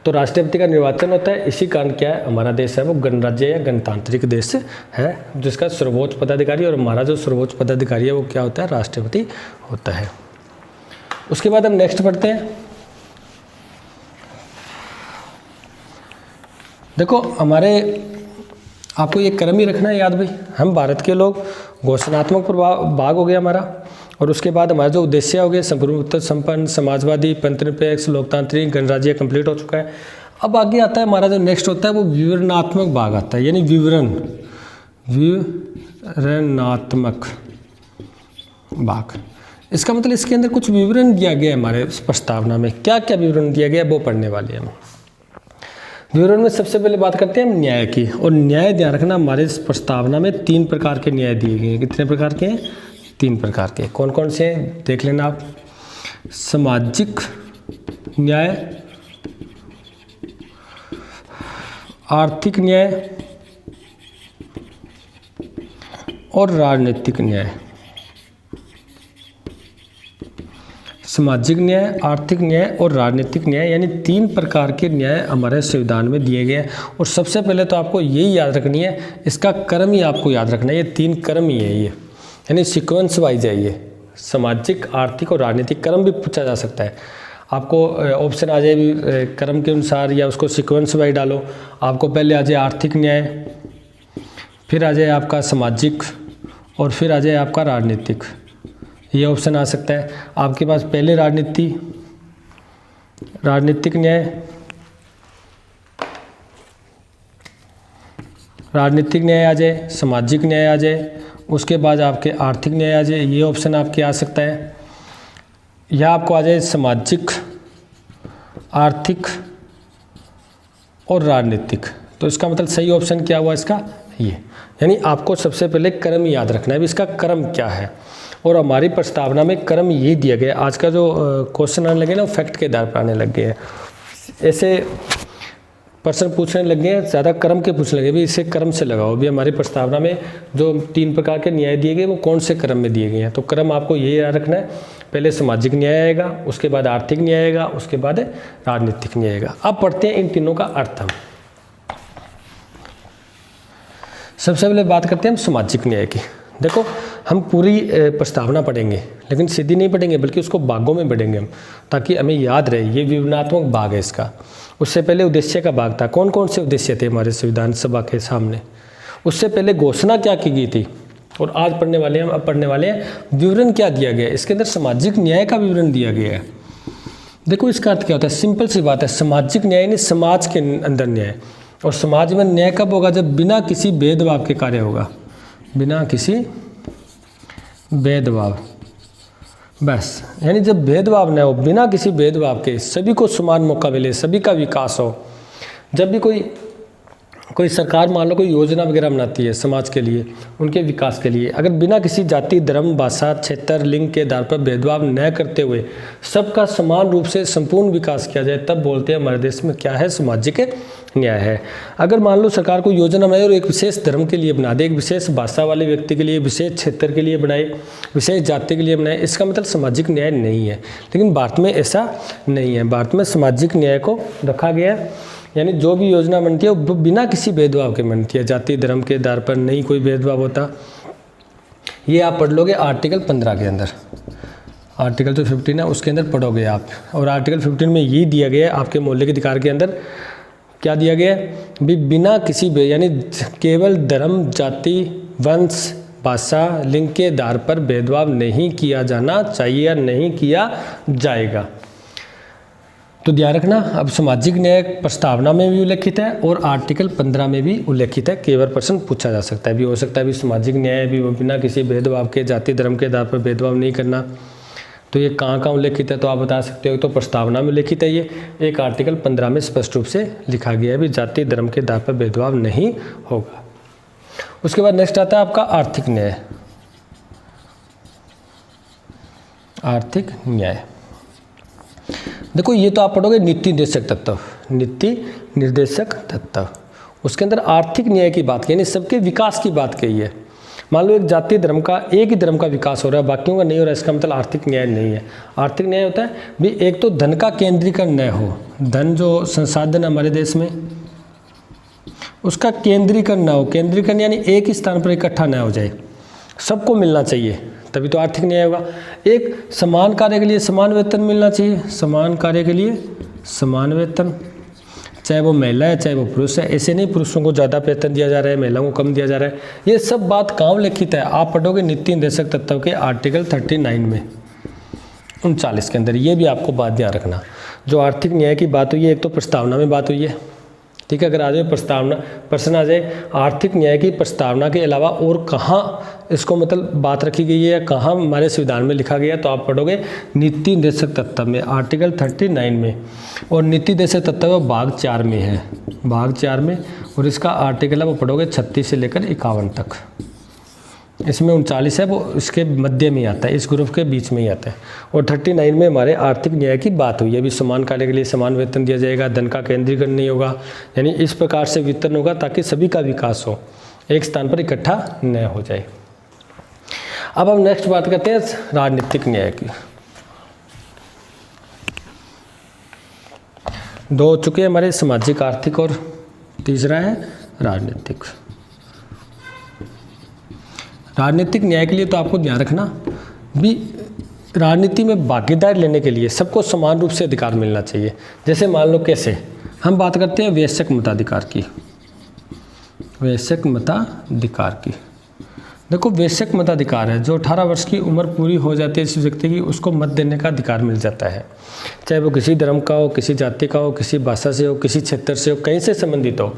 तो राष्ट्रपति का निर्वाचन होता है। इसी कारण क्या है, हमारा देश है वो गणराज्य या गणतांत्रिक देश है, जिसका सर्वोच्च पदाधिकारी, और हमारा जो सर्वोच्च पदाधिकारी है वो क्या होता है? राष्ट्रपति होता है। उसके बाद हम नेक्स्ट पढ़ते हैं। देखो हमारे, आपको ये क्रम ही रखना है याद भाई, हम भारत के लोग, घोषणात्मक भाग हो गया हमारा, और उसके बाद हमारा जो उद्देश्य हो गया संप्रभुत्व संपन्न, समाजवादी, पंथनिरपेक्ष, लोकतांत्रिक, गणराज्य कंप्लीट हो चुका है। अब आगे आता है हमारा जो नेक्स्ट होता है वो विवरणात्मक भाग आता है, यानी विवरणात्मक भाग। इसका मतलब इसके अंदर कुछ विवरण दिया गया है हमारे प्रस्तावना में। क्या क्या विवरण दिया गया है वो पढ़ने वाले हैं हम। विवरण में सबसे पहले बात करते हैं हम न्याय की, और न्याय ध्यान रखना हमारे इस प्रस्तावना में 3 प्रकार के न्याय दिए गए हैं। कितने प्रकार के हैं? 3 प्रकार के। कौन कौन से हैं देख लेना आप। सामाजिक न्याय, आर्थिक न्याय और राजनीतिक न्याय। सामाजिक न्याय, आर्थिक न्याय और राजनीतिक न्याय, यानी 3 प्रकार के न्याय हमारे संविधान में दिए गए हैं। और सबसे पहले तो आपको यही याद रखनी है, इसका क्रम ही आपको याद रखना है। ये 3 क्रम ही है, ये यानी सीक्वेंस वाइज है। ये सामाजिक, आर्थिक और राजनीतिक क्रम भी पूछा जा सकता है। आपको ऑप्शन आ जाए भी क्रम के अनुसार या उसको सीक्वेंस वाइज डालो। आपको पहले आ जाए आर्थिक न्याय, फिर आ जाए आपका सामाजिक और फिर आ जाए आपका राजनीतिक। ये ऑप्शन आ सकता है आपके पास। पहले राजनीतिक न्याय, राजनीतिक न्याय आ जाए, सामाजिक न्याय आ जाए, उसके बाद आपके आर्थिक न्याय आ जाए। ये ऑप्शन आपके आ सकता है। या आपको आ जाए सामाजिक, आर्थिक और राजनीतिक। तो इसका मतलब सही ऑप्शन क्या हुआ इसका? ये। यानी आपको सबसे पहले क्रम याद रखना है भी इसका क्रम क्या है। और हमारी प्रस्तावना में क्रम ये दिया गया। आज का जो क्वेश्चन आने लगे ना वो फैक्ट के आधार पर आने लग गए हैं। ऐसे प्रश्न पूछने लग गए हैं, ज़्यादा क्रम के पूछने लगे भी इसे क्रम से लगाओ। भी हमारी प्रस्तावना में जो 3 प्रकार के न्याय दिए गए वो कौन से क्रम में दिए गए हैं। तो क्रम आपको ये याद रखना है, पहले सामाजिक न्याय आएगा, उसके बाद आर्थिक न्याय आएगा, उसके बाद राजनीतिक न्याय आएगा। अब पढ़ते हैं इन तीनों का अर्थ हम। सबसे पहले बात करते हैं हम सामाजिक न्याय की। देखो हम पूरी प्रस्तावना पढ़ेंगे लेकिन सीधी नहीं पढ़ेंगे बल्कि उसको भागों में पढ़ेंगे हम, ताकि हमें याद रहे। ये विवरणात्मक भाग है इसका। उससे पहले उद्देश्य का भाग था। कौन कौन से उद्देश्य थे हमारे संविधान सभा के सामने? उससे पहले घोषणा क्या की गई थी, और आज पढ़ने वाले हैं, अब पढ़ने वाले हैं विवरण क्या दिया गया है। इसके अंदर सामाजिक न्याय का विवरण दिया गया है। देखो इसका अर्थ क्या होता है, सिंपल सी बात है। सामाजिक न्याय यानी समाज के अंदर न्याय। और समाज में न्याय कब होगा? जब बिना किसी भेदभाव के कार्य होगा, बिना किसी भेदभाव। बस यानी जब भेदभाव न हो, बिना किसी भेदभाव के सभी को समान मौका मिले, सभी का विकास हो। जब भी कोई सरकार मान लो कोई योजना वगैरह बनाती है समाज के लिए, उनके विकास के लिए, अगर बिना किसी जाति, धर्म, भाषा, क्षेत्र, लिंग के आधार पर भेदभाव न करते हुए सबका समान रूप से संपूर्ण विकास किया जाए, तब बोलते हैं हमारे देश में क्या है? सामाजिक न्याय है। अगर मान लो सरकार कोई योजना बनाए और एक विशेष धर्म के लिए बना दे, एक विशेष भाषा वाले व्यक्ति के लिए, विशेष क्षेत्र के लिए बनाए, विशेष जाति के लिए बनाए, इसका मतलब सामाजिक न्याय नहीं है। लेकिन भारत में ऐसा नहीं है। भारत में सामाजिक न्याय को रखा गया है, यानी जो भी योजना बनती है वो बिना किसी भेदभाव के बनती है। जाति धर्म के आधार पर नहीं कोई भेदभाव होता। ये आप पढ़ लोगे आर्टिकल 15 के अंदर। आर्टिकल जो 15 है उसके अंदर पढ़ोगे आप। और आर्टिकल 15 में ये दिया गया है आपके मौलिक अधिकार के अंदर क्या दिया गया है भी, बिना किसी यानी केवल धर्म, जाति, वंश, भाषा, लिंग के आधार पर भेदभाव नहीं किया जाना चाहिए या नहीं किया जाएगा। तो ध्यान रखना। अब सामाजिक न्याय प्रस्तावना में भी उल्लेखित है और आर्टिकल 15 में भी उल्लेखित है। कई बार प्रश्न पूछा जा सकता है भी, हो सकता है भी सामाजिक न्याय भी वो बिना किसी भेदभाव के, जाति धर्म के आधार पर भेदभाव नहीं करना। तो ये कहाँ कहाँ उल्लेखित है तो आप बता सकते हो। तो प्रस्तावना में उल्लेखित है ये, एक आर्टिकल 15 में स्पष्ट रूप से लिखा गया है भी जाति धर्म के आधार पर भेदभाव नहीं होगा। उसके बाद नेक्स्ट आता है आपका आर्थिक न्याय। आर्थिक न्याय देखो ये तो आप पढ़ोगे नीति निर्देशक तत्व, नीति निर्देशक तत्व। उसके अंदर आर्थिक न्याय की बात की, यानी सबके विकास की बात कही है। मान लो एक जातीय धर्म का, एक ही धर्म का विकास हो रहा है, बाकियों का नहीं हो रहा है, इसका मतलब आर्थिक न्याय नहीं है। आर्थिक न्याय होता है भी एक तो धन का केंद्रीकरण न हो, धन जो संसाधन हमारे देश में उसका केंद्रीकरण न हो। केंद्रीकरण यानी एक ही स्थान पर इकट्ठा न हो जाए, सबको मिलना चाहिए, तभी तो आर्थिक न्याय होगा। एक समान कार्य के लिए समान वेतन मिलना चाहिए, समान कार्य के लिए समान वेतन। चाहे वो महिला है चाहे वो पुरुष है। ऐसे नहीं पुरुषों को ज़्यादा वेतन दिया जा रहा है, महिलाओं को कम दिया जा रहा है। ये सब बात कहाँ लिखित है? आप पढ़ोगे नीति निर्देशक तत्व के आर्टिकल 39 में 39 के अंदर। ये भी आपको बात ध्यान रखना। जो आर्थिक न्याय की बात हुई है, एक तो प्रस्तावना में बात हुई है, ठीक है। अगर आ जाए प्रस्तावना, प्रश्न आ जाए आर्थिक न्याय की प्रस्तावना के अलावा और कहाँ इसको मतलब बात रखी गई है या कहाँ हमारे संविधान में लिखा गया, तो आप पढ़ोगे नीति निर्देशक तत्व में आर्टिकल 39 में। और नीति निर्देशक तत्व भाग 4 में है, भाग 4 में। और इसका आर्टिकल है वो पढ़ोगे 36 से लेकर 51 तक। इसमें 39 है वो इसके मध्य में आता है, इस ग्रुप के बीच में ही आता है। और 39 में हमारे आर्थिक न्याय की बात हुई है। अभी समान कार्य के लिए समान वेतन दिया जाएगा, धन का केंद्रीकरण नहीं होगा, यानी इस प्रकार से वितरण होगा ताकि सभी का विकास हो, एक स्थान पर इकट्ठा न हो जाए। अब हम नेक्स्ट बात करते हैं राजनीतिक न्याय की। दो हो चुके हैं हमारे, सामाजिक आर्थिक, और तीसरा है राजनीतिक। राजनीतिक न्याय के लिए तो आपको ध्यान रखना भी, राजनीति में भागीदारी लेने के लिए सबको समान रूप से अधिकार मिलना चाहिए। जैसे मान लो कैसे, हम बात करते हैं वयस्क मताधिकार की, वयस्क मताधिकार की। देखो वयस्क मताधिकार है, जो 18 वर्ष की उम्र पूरी हो जाती है इस व्यक्ति की, उसको मत देने का अधिकार मिल जाता है। चाहे वो किसी धर्म का हो, किसी जाति का हो, किसी भाषा से हो, किसी क्षेत्र से हो, कहीं से संबंधित हो,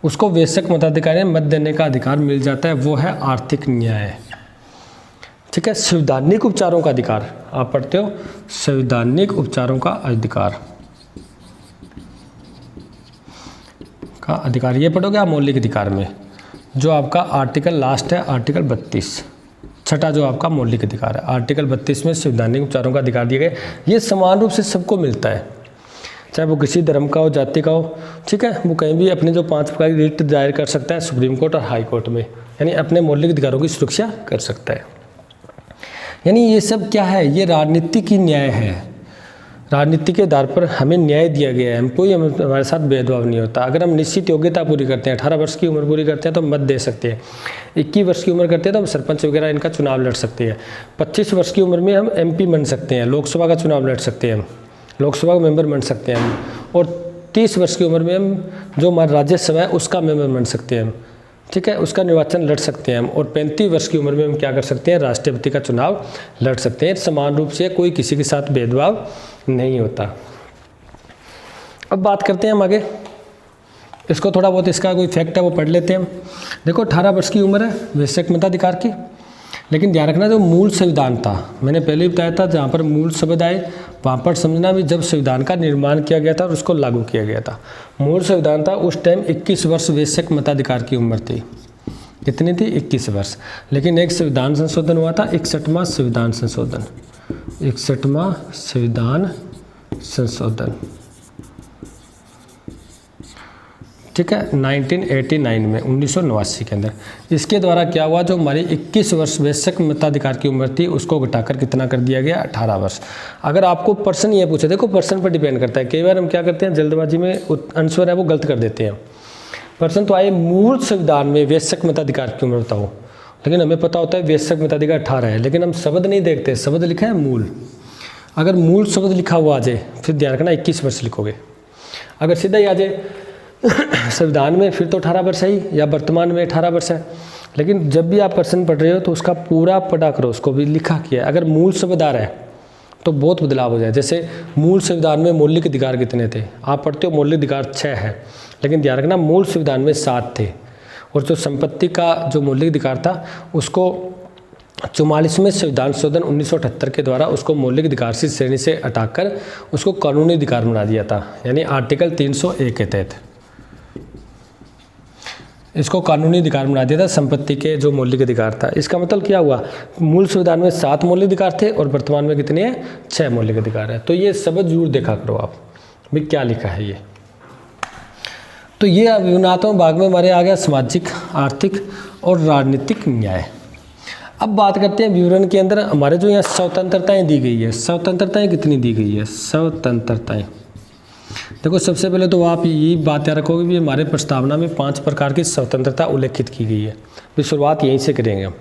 उसको वयस्क मताधिकार मत देने का अधिकार मिल जाता है। वो है आर्थिक न्याय, ठीक है। संवैधानिक उपचारों का अधिकार, आप पढ़ते हो संवैधानिक उपचारों का अधिकार ये पढ़ोगे आप मौलिक अधिकार में। जो आपका आर्टिकल लास्ट है आर्टिकल 32, छठा जो आपका मौलिक अधिकार है, आर्टिकल 32 में संवैधानिक उपचारों का अधिकार दिए गए। ये समान रूप से सबको मिलता है, चाहे वो किसी धर्म का हो, जाति का हो, ठीक है। वो कहीं भी अपने जो 5 प्रकार की रिट दायर कर सकता है सुप्रीम कोर्ट और हाई कोर्ट में, यानी अपने मौलिक अधिकारों की सुरक्षा कर सकता है। यानी ये सब क्या है? ये राजनीति की न्याय है। राजनीति के आधार पर हमें न्याय दिया गया है, कोई हमारे साथ भेदभाव नहीं होता। अगर हम निश्चित योग्यता पूरी करते हैं, 18 वर्ष की उम्र पूरी करते हैं तो मत दे सकते हैं। 21 वर्ष की उम्र करते हैं तो हम सरपंच वगैरह इनका चुनाव लड़ सकते हैं। 25 वर्ष की उम्र में हम MP बन सकते हैं, लोकसभा का चुनाव लड़ सकते हैं, हम लोकसभा का मेंबर बन सकते हैं हम। और 30 वर्ष की उम्र में हम जो हमारा राज्यसभा है उसका मेंबर बन सकते हैं हम, ठीक है, उसका निर्वाचन लड़ सकते हैं हम। और 35 वर्ष की उम्र में हम क्या कर सकते हैं? राष्ट्रपति का चुनाव लड़ सकते हैं। समान रूप से कोई किसी के साथ भेदभाव नहीं होता। अब बात करते हैं हम आगे, इसको थोड़ा बहुत इसका कोई फैक्ट है वो पढ़ लेते हैं हम। देखो 18 वर्ष की उम्र है वयस्क मताधिकार की, लेकिन ध्यान रखना जो मूल संविधान था, मैंने पहले ही बताया था, जहाँ पर मूल शब्द आए वहाँ पर समझना भी जब संविधान का निर्माण किया गया था और उसको लागू किया गया था। मूल संविधान था उस टाइम 21 वर्ष वयस्क मताधिकार की उम्र थी। कितनी थी? 21 वर्ष। लेकिन एक संविधान संशोधन हुआ था, 61वां संविधान संशोधन, 61वां संविधान संशोधन, ठीक है, 1989 में, 1989 के अंदर। इसके द्वारा क्या हुआ, जो हमारी 21 वर्ष वयस्क मताधिकार की उम्र थी उसको घटाकर कितना कर दिया गया? 18 वर्ष। अगर आपको पर्सन ये पूछे, देखो पर्सन पर डिपेंड करता है, कई बार हम क्या करते हैं जल्दबाजी में आंसर है वो गलत कर देते हैं। पर्सन तो आए मूल संविधान में वयस्क मताधिकार की उम्र बताओ, लेकिन हमें पता होता है वयस्क मताधिकार 18 है, लेकिन हम शब्द नहीं देखते, शब्द लिखा है मूल। अगर मूल शब्द लिखा हुआ आ जाए फिर ध्यान रखना 21 वर्ष लिखोगे। अगर सीधा ही आ जाए संविधान में फिर तो 18 वर्ष है ही, या वर्तमान में 18 वर्ष है। लेकिन जब भी आप पर्सन पढ़ रहे हो तो उसका पूरा पढ़ा करो, उसको भी लिखा किया है। अगर मूल शब्द आ रहा है तो बहुत बदलाव हो जाए। जैसे मूल संविधान में मौलिक अधिकार कितने थे? आप पढ़ते हो मौलिक अधिकार 6 है, लेकिन ध्यान रखना मूल संविधान में 7 थे। और जो संपत्ति का जो मौलिक अधिकार था उसको 44वें संविधान संशोधन 1978 के द्वारा उसको मौलिक अधिकार की श्रेणी से हटाकर उसको कानूनी अधिकार बना दिया था, यानी आर्टिकल 301 के तहत इसको कानूनी अधिकार बना दिया था, संपत्ति के जो मौलिक अधिकार था। इसका मतलब क्या हुआ? मूल संविधान में 7 मौलिक अधिकार थे और वर्तमान में कितने हैं? 6 मौलिक अधिकार है। तो ये शब्द जरूर देखा करो आप भी क्या लिखा है ये। तो ये विवरणात्मक भाग में हमारे आ गया सामाजिक, आर्थिक और राजनीतिक न्याय। अब बात करते हैं विवरण के अंदर हमारे जो यहाँ स्वतंत्रताएं दी गई है। स्वतंत्रताएं कितनी दी गई है? स्वतंत्रताएं देखो, सबसे पहले तो आप यही बात याद रखोगे कि हमारे प्रस्तावना में 5 प्रकार की स्वतंत्रता उल्लेखित की गई है। तो शुरुआत यहीं से करेंगे हम।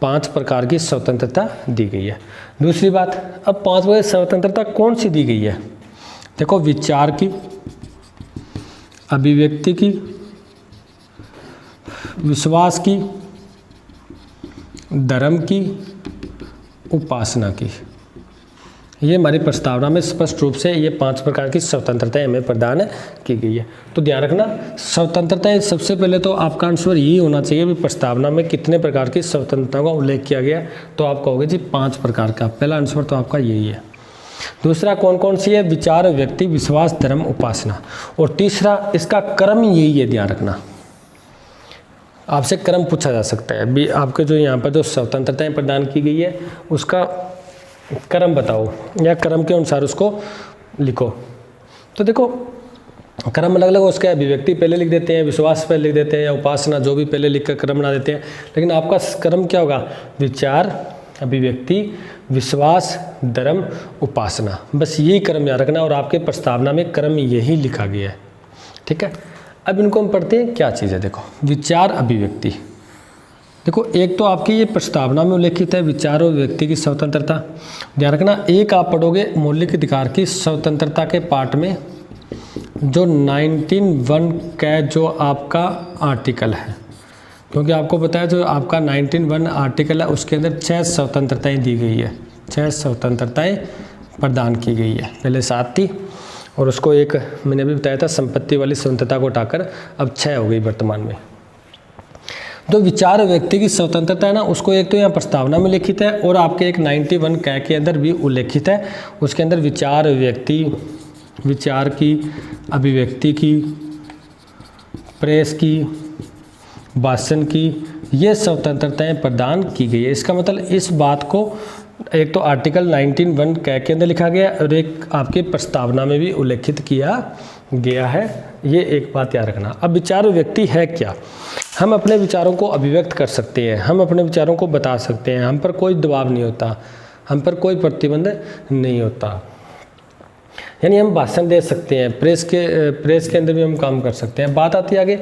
5 प्रकार की स्वतंत्रता दी गई है। दूसरी बात, अब 5 प्रकार की स्वतंत्रता कौन सी दी गई है? देखो, विचार की, अभिव्यक्ति की, विश्वास की, धर्म की, उपासना की। ये हमारी प्रस्तावना में स्पष्ट रूप से ये 5 प्रकार की स्वतंत्रताएं हमें प्रदान की गई है। तो ध्यान रखना, स्वतंत्रताएं सबसे पहले तो आपका आंसर यही होना चाहिए भी प्रस्तावना में कितने प्रकार की स्वतंत्रता का उल्लेख किया गया है। तो आप कहोगे जी 5 प्रकार का। पहला आंसर तो आपका यही है। दूसरा कौन कौन सी है? विचार, व्यक्ति, विश्वास, धर्म, उपासना। और तीसरा इसका क्रम यही है, ध्यान रखना। आपसे क्रम पूछा जा सकता है भी, आपके जो यहाँ पर जो स्वतंत्रताएं प्रदान की गई है उसका क्रम बताओ या क्रम के अनुसार उसको लिखो। तो देखो क्रम अलग अलग हो, उसका अभिव्यक्ति पहले लिख देते हैं, विश्वास पहले लिख देते हैं, या उपासना जो भी पहले लिख कर क्रम बना देते हैं। लेकिन आपका क्रम क्या होगा? विचार, अभिव्यक्ति, विश्वास, धर्म, उपासना। बस यही क्रम याद रखना और आपके प्रस्तावना में क्रम यही लिखा गया है। ठीक है, अब इनको हम पढ़ते हैं क्या चीज़ है। देखो विचार, अभिव्यक्ति। देखो एक तो आपकी ये प्रस्तावना में उल्लेखित है विचार और व्यक्ति की स्वतंत्रता। ध्यान रखना, एक आप पढ़ोगे मौलिक अधिकार की स्वतंत्रता के पाठ में जो 19(1) का जो आपका आर्टिकल है, क्योंकि आपको पता है जो आपका 19(1) आर्टिकल है उसके अंदर 6 स्वतंत्रताएं दी गई है, 6 स्वतंत्रताएं प्रदान की गई है। पहले 7 थी और उसको एक मैंने भी बताया था संपत्ति वाली स्वतंत्रता को उठाकर अब 6 हो गई वर्तमान में। जो विचार व्यक्ति की स्वतंत्रता है ना, उसको एक तो यहाँ प्रस्तावना में लिखित है और आपके एक 91 क के अंदर भी उल्लेखित है। उसके अंदर विचार व्यक्ति, विचार की, अभिव्यक्ति की, प्रेस की, भाषण की, ये स्वतंत्रताएं प्रदान की गई है। इसका मतलब इस बात को एक तो आर्टिकल 19(1) के अंदर लिखा गया और एक आपके प्रस्तावना में भी उल्लेखित किया गया है। ये एक बात याद रखना। अब विचार व्यक्ति है क्या? हम अपने विचारों को अभिव्यक्त कर सकते हैं, हम अपने विचारों को बता सकते हैं, हम पर कोई दबाव नहीं होता, हम पर कोई प्रतिबंध नहीं होता। यानी हम भाषण दे सकते हैं, प्रेस के अंदर भी हम काम कर सकते हैं। बात आती है आगे,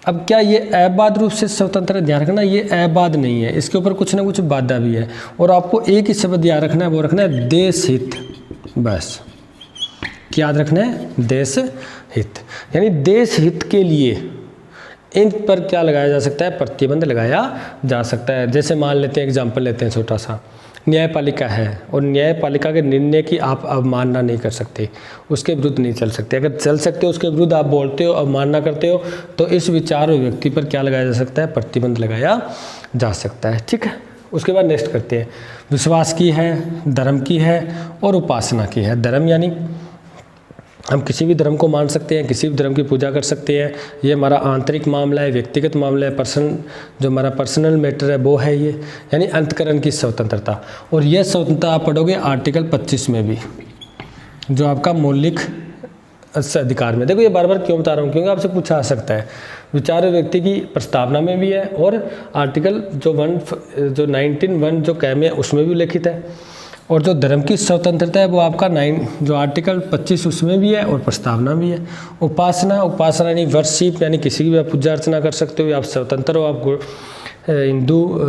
अब क्या ये अबाध रूप से स्वतंत्र है? ध्यान रखना ये अबाध नहीं है, इसके ऊपर कुछ ना कुछ बाधा भी है। और आपको एक ही शब्द याद रखना है, वो रखना है देश हित। बस क्या याद रखना है? देश हित। यानी देश हित के लिए इन पर क्या लगाया जा सकता है? प्रतिबंध लगाया जा सकता है। जैसे मान लेते हैं, एग्जाम्पल लेते हैं छोटा सा, न्यायपालिका है और न्यायपालिका के निर्णय की आप अवमानना नहीं कर सकते, उसके विरुद्ध नहीं चल सकते। अगर चल सकते हो उसके विरुद्ध आप बोलते हो, अवमानना करते हो, तो इस विचार और व्यक्ति पर क्या लगाया जा सकता है? प्रतिबंध लगाया जा सकता है। ठीक है, उसके बाद नेक्स्ट करते हैं। विश्वास की है, धर्म की है और उपासना की है। धर्म यानी हम किसी भी धर्म को मान सकते हैं, किसी भी धर्म की पूजा कर सकते हैं। ये हमारा आंतरिक मामला है, व्यक्तिगत मामला है, जो हमारा पर्सनल मैटर है वो है ये, यानी अंतकरण की स्वतंत्रता। और ये स्वतंत्रता आप पढ़ोगे आर्टिकल 25 में भी, जो आपका मौलिक अधिकार में। देखो ये बार बार क्यों बता रहा हूँ, क्योंकि आपसे पूछा आ सकता है। विचार व्यक्ति की प्रस्तावना में भी है और आर्टिकल जो 19(1) जो क में है उसमें भी उल्लेखित है। और जो धर्म की स्वतंत्रता है वो आपका जो आर्टिकल 25 उसमें भी है और प्रस्तावना भी है। उपासना यानी वर्शिप, यानी किसी की भी आप पूजा अर्चना कर सकते हो, आप स्वतंत्र हो, आप हिंदू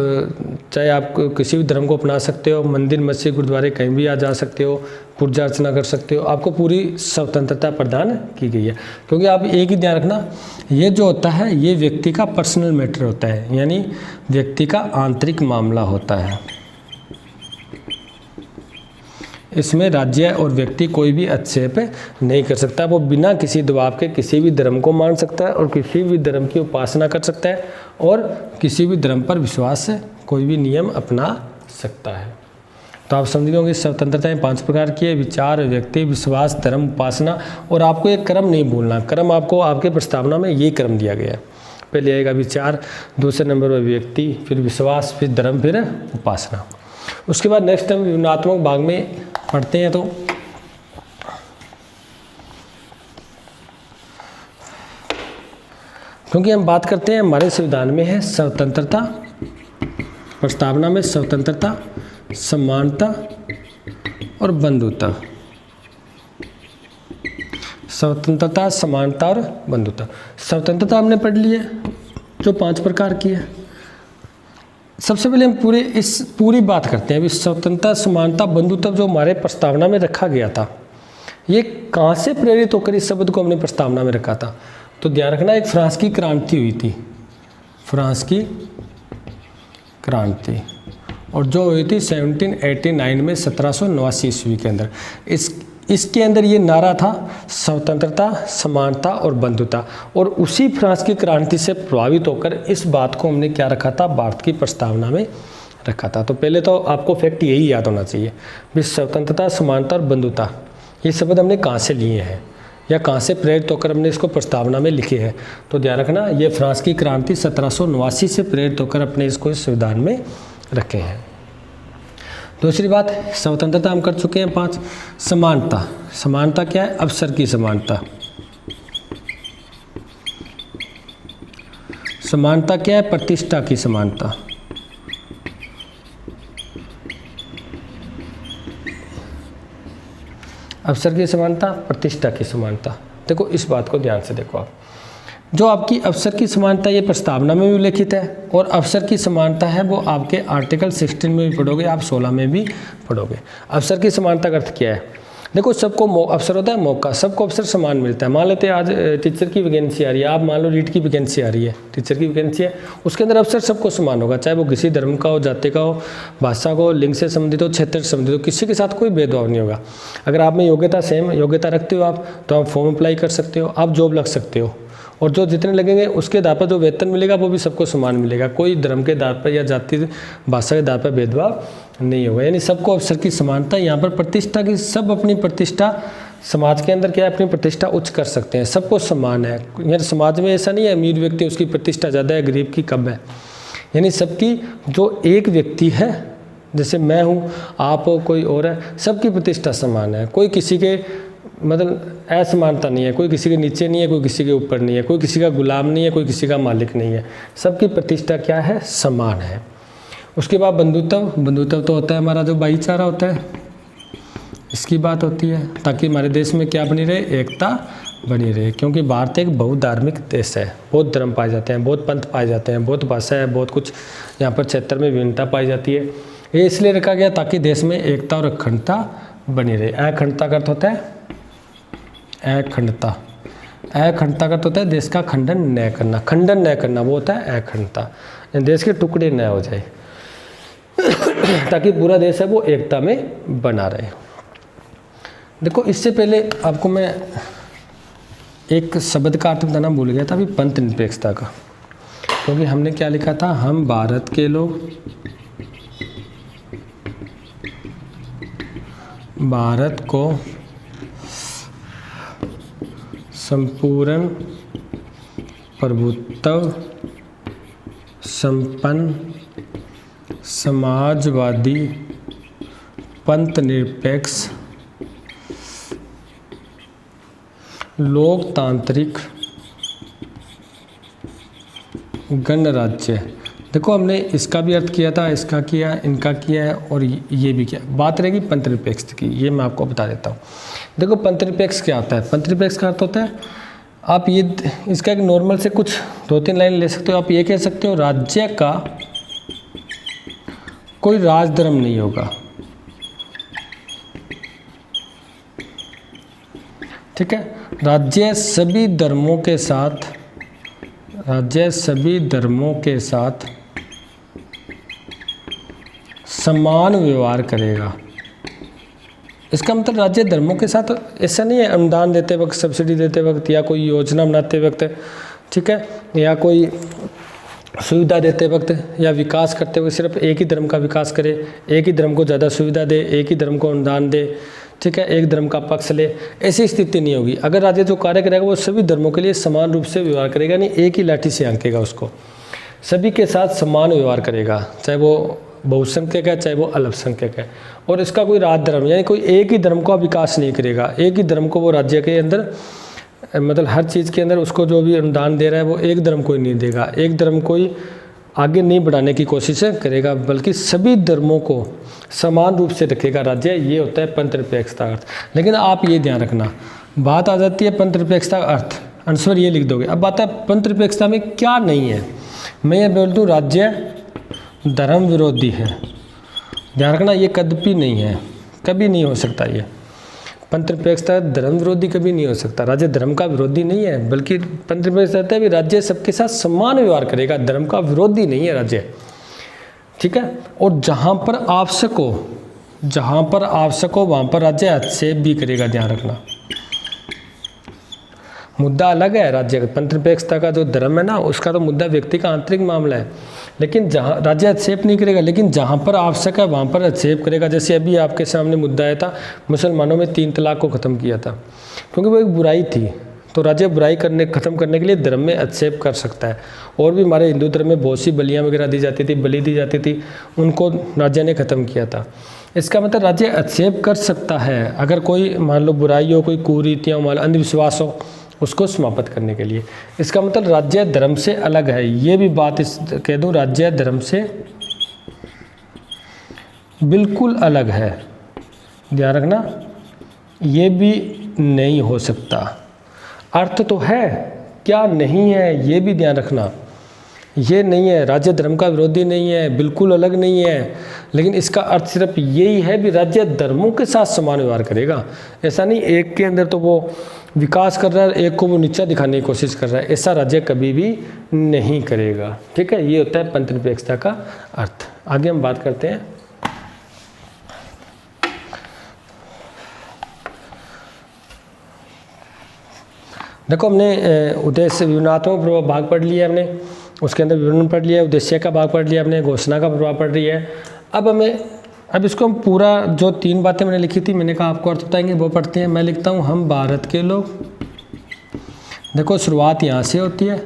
चाहे आप किसी भी धर्म को अपना सकते हो, मंदिर मस्जिद गुरुद्वारे कहीं भी आ जा सकते हो, पूजा अर्चना कर सकते हो, आपको पूरी स्वतंत्रता प्रदान की गई है। क्योंकि आप एक ही ध्यान रखना, ये जो होता है ये व्यक्ति का पर्सनल मैटर होता है, यानी व्यक्ति का आंतरिक मामला होता है। इसमें राज्य और व्यक्ति कोई भी हस्तक्षेप नहीं कर सकता। वो बिना किसी दबाव के किसी भी धर्म को मान सकता है और किसी भी धर्म की उपासना कर सकता है और किसी भी धर्म पर विश्वास से कोई भी नियम अपना सकता है। तो आप समझ गए होंगे स्वतंत्रताएं 5 प्रकार की है: विचार, व्यक्ति, विश्वास, धर्म, उपासना। और आपको एक क्रम नहीं भूलना, क्रम आपको आपके प्रस्तावना में ये क्रम दिया गया है। पहले आएगा विचार, दूसरे नंबर पर व्यक्ति, फिर विश्वास, फिर धर्म, फिर उपासना। उसके बाद नेक्स्ट हम विवरणात्मक भाग में पढ़ते हैं। तो क्योंकि हम बात करते हैं हमारे संविधान में है स्वतंत्रता, प्रस्तावना में स्वतंत्रता, समानता और बंधुता। स्वतंत्रता, समानता और बंधुता। स्वतंत्रता हमने पढ़ ली है जो 5 प्रकार की है। सबसे पहले हम पूरी बात करते हैं अभी स्वतंत्रता, समानता, बंधुत्व जो हमारे प्रस्तावना में रखा गया था, ये कहाँ से प्रेरित होकर इस शब्द को हमने प्रस्तावना में रखा था? तो ध्यान रखना, एक फ्रांस की क्रांति हुई थी, फ्रांस की क्रांति, और जो हुई थी 1789 में 1789 ईस्वी के अंदर। इसके अंदर ये नारा था स्वतंत्रता, समानता और बंधुता। और उसी फ्रांस की क्रांति से प्रभावित होकर इस बात को हमने क्या रखा था, भारत की प्रस्तावना में रखा था। तो पहले तो आपको फैक्ट यही याद होना चाहिए भी स्वतंत्रता, समानता और बंधुता, ये शब्द हमने कहाँ से लिए हैं या कहाँ से प्रेरित होकर हमने इसको प्रस्तावना में लिखे हैं। तो ध्यान रखना, ये फ्रांस की क्रांति 1789 से प्रेरित होकर अपने इसको इस संविधान में रखे हैं। दूसरी बात, स्वतंत्रता हम कर चुके हैं 5। समानता, समानता क्या है, अवसर की समानता। समानता क्या है, प्रतिष्ठा की समानता। अवसर की समानता, प्रतिष्ठा की समानता। देखो इस बात को ध्यान से देखो आप, जो आपकी अवसर की समानता ये प्रस्तावना में भी उल्लेखित है, और अवसर की समानता है वो आपके आर्टिकल 16 में भी पढ़ोगे, आप 16 में भी पढ़ोगे। अवसर की समानता का अर्थ क्या है, देखो सबको अवसर होता है, मौका, सबको अवसर समान मिलता है। मान लेते हैं आज टीचर की वैकेंसी आ रही है, आप मान लो रीट की वैकेंसी आ रही है, टीचर की वैकेंसी है, उसके अंदर अवसर सबको समान होगा, चाहे वो किसी धर्म का हो, जाति का हो, भाषा को, लिंग से संबंधित हो, क्षेत्र से संबंधित हो, किसी के साथ कोई भेदभाव नहीं होगा। अगर आप में योग्यता सेम योग्यता रखते हो आप, तो आप फॉर्म अप्लाई कर सकते हो, आप जॉब लग सकते हो, और जो जितने लगेंगे उसके आधार पर जो वेतन मिलेगा वो भी सबको समान मिलेगा। कोई धर्म के आधार पर या जाति भाषा के आधार पर भेदभाव नहीं होगा, यानी सबको अवसर की समानता। यहाँ पर प्रतिष्ठा की, सब अपनी प्रतिष्ठा समाज के अंदर क्या है, अपनी प्रतिष्ठा उच्च कर सकते हैं, सबको समान है। यानी समाज में ऐसा नहीं है अमीर व्यक्ति उसकी प्रतिष्ठा ज़्यादा है, गरीब की कम है, यानी सबकी जो एक व्यक्ति है, जैसे मैं हूँ, आप हो, कोई और है, सबकी प्रतिष्ठा समान है। कोई किसी के मतलब असमानता नहीं है, कोई किसी के नीचे नहीं है, कोई किसी के ऊपर नहीं है, कोई किसी का गुलाम नहीं है, कोई किसी का मालिक नहीं है, सबकी प्रतिष्ठा क्या है, समान है। उसके बाद बंधुत्व, बंधुत्व तो होता है हमारा जो भाईचारा होता है, इसकी बात होती है, ताकि हमारे देश में क्या बनी रहे, एकता बनी रहे। क्योंकि भारत एक बहुत धार्मिक देश है, बहुत धर्म पाए जाते हैं, बहुत पंथ पाए जाते हैं, बहुत भाषा है, बहुत कुछ यहाँ पर क्षेत्र में विभिन्नता पाई जाती है। ये इसलिए रखा गया ताकि देश में एकता और अखंडता बनी रहे। अखंडता का अर्थ होता है अखंडता, अखंडता का अर्थ होता है देश का खंडन न करना, खंडन न करना वो होता है अखंडता, देश के टुकड़े न हो जाए ताकि पूरा देश है वो एकता में बना रहे। देखो इससे पहले आपको मैं एक शब्द का अर्थ बताना भूल गया था, अभी पंथ निरपेक्षता का, क्योंकि हमने क्या लिखा था, हम भारत के लोग भारत को संपूर्ण प्रभुत्व संपन्न समाजवादी पंथ निरपेक्ष लोकतांत्रिक गणराज्य। देखो हमने इसका भी अर्थ किया था, इसका किया, इनका किया है और ये भी किया। बात रहेगी पंथ निरपेक्ष की, ये मैं आपको बता देता हूँ। देखो पंथ निरपेक्ष क्या होता है, पंथ निरपेक्ष का अर्थ होता है, आप ये इसका एक नॉर्मल से कुछ 2-3 लाइन ले सकते हो। आप ये कह सकते हो राज्य का कोई राजधर्म नहीं होगा, ठीक है। राज्य सभी धर्मों के साथ, राज्य सभी धर्मों के साथ समान व्यवहार करेगा। इसका मतलब राज्य धर्मों के साथ ऐसा नहीं है अनुदान देते वक्त, सब्सिडी देते वक्त या कोई योजना बनाते वक्त, ठीक है, या कोई सुविधा देते वक्त या विकास करते हुए सिर्फ एक ही धर्म का विकास करे, एक ही धर्म को ज़्यादा सुविधा दे, एक ही धर्म को अनुदान दे, ठीक है, एक धर्म का पक्ष ले, ऐसी स्थिति नहीं होगी। अगर राज्य जो कार्य करेगा वो सभी धर्मों के लिए समान रूप से व्यवहार करेगा, नहीं एक ही लाठी से आंकेगा उसको, सभी के साथ समान व्यवहार करेगा, चाहे वो बहुसंख्यक है चाहे वो अल्पसंख्यक है। और इसका कोई राज धर्म यानी कोई एक ही धर्म का विकास नहीं करेगा, एक ही धर्म को वो राज्य के अंदर मतलब हर चीज़ के अंदर उसको जो भी अनुदान दे रहा है वो एक धर्म को ही नहीं देगा, एक धर्म को ही आगे नहीं बढ़ाने की कोशिश करेगा, बल्कि सभी धर्मों को समान रूप से रखेगा राज्य। ये होता है पंथ निरपेक्षता अर्थ। लेकिन आप ये ध्यान रखना, बात आ जाती है पंथ निरपेक्षता अर्थ, आंसर ये लिख दोगे। अब बात है पंथ निरपेक्षता में क्या नहीं है। मैं ये बोल दूँ राज्य धर्म विरोधी है, ध्यान रखना ये कभी नहीं है, कभी नहीं हो सकता ये। पंथनिरपेक्षता धर्म विरोधी कभी नहीं हो सकता। राज्य धर्म का विरोधी नहीं है, बल्कि पंथनिरपेक्षता कहता है भी राज्य सबके साथ समान व्यवहार करेगा, धर्म का विरोधी नहीं है राज्य, ठीक है। और जहाँ पर आवश्यक हो वहाँ पर राज्य हस्तक्षेप भी करेगा, ध्यान रखना। मुद्दा अलग है राज्य का, पंथनिरपेक्षता का जो धर्म है ना, उसका तो मुद्दा व्यक्ति का आंतरिक मामला है, लेकिन जहाँ राज्य हस्तक्षेप नहीं करेगा, लेकिन जहाँ पर आवश्यक है वहाँ पर हस्तक्षेप करेगा। जैसे अभी आपके सामने मुद्दा आया था, मुसलमानों में 3 तलाक को ख़त्म किया था, क्योंकि वो एक बुराई थी, तो राज्य बुराई ख़त्म करने के लिए धर्म में हस्तक्षेप कर सकता है। और भी हमारे हिंदू धर्म में बहुत सी बलियाँ वगैरह दी जाती थी, बलि दी जाती थी, उनको राज्य ने ख़त्म किया था। इसका मतलब राज्य हस्तक्षेप कर सकता है अगर कोई मान लो बुराई हो, कोई कुरीतियाँ, मान लो अंधविश्वास हो, उसको समाप्त करने के लिए। इसका मतलब राज्य धर्म से अलग है, ये भी बात कह दूँ, राज्य धर्म से बिल्कुल अलग है, ध्यान रखना, ये भी नहीं हो सकता। अर्थ तो है, क्या नहीं है ये भी ध्यान रखना। ये नहीं है, राज्य धर्म का विरोधी नहीं है, बिल्कुल अलग नहीं है, लेकिन इसका अर्थ सिर्फ यही है भी राज्य धर्मों के साथ समान व्यवहार करेगा। ऐसा नहीं एक के अंदर तो वो विकास कर रहा है, एक को वो नीचा दिखाने की कोशिश कर रहा है, ऐसा राज्य कभी भी नहीं करेगा, ठीक है। ये होता है पंथनिरपेक्षता का अर्थ। आगे हम बात करते हैं। देखो, हमने उद्देश्य विवरणात्मक प्रभाव भाग पढ़ लिया हमने, उसके अंदर विवरण पढ़ लिया, उद्देश्य का भाग पढ़ लिया हमने, घोषणा का प्रभाव पढ़ लिया है। अब इसको हम पूरा जो 3 बातें मैंने लिखी थी, मैंने कहा आपको अर्थ बताएंगे, वो पढ़ते हैं। मैं लिखता हूँ हम भारत के लोग। देखो शुरुआत यहाँ से होती है,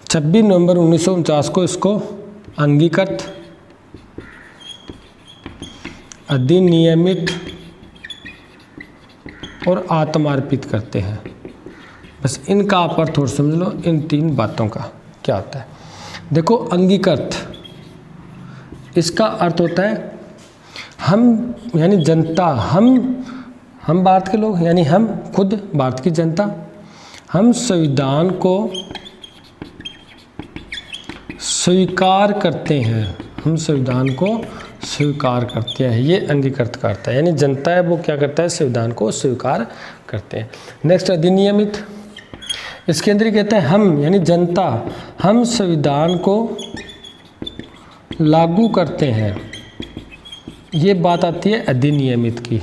26 नवंबर 1949 को इसको अंगीकृत, अधिनियमित और आत्मार्पित करते हैं। बस इनका आप अर्थ थोड़ा समझ लो, इन 3 बातों का क्या होता है। देखो अंगीकृत, इसका अर्थ होता है हम यानी जनता, हम भारत के लोग यानी हम खुद भारत की जनता, हम संविधान को स्वीकार करते हैं, हम संविधान को स्वीकार करते हैं, ये अंगीकृत करता है। यानी जनता है वो क्या करता है, संविधान को स्वीकार करते हैं। नेक्स्ट अधिनियमित, इसके अंदर ही कहते हैं हम यानी जनता, हम संविधान को लागू करते हैं, ये बात आती है अधिनियमित की,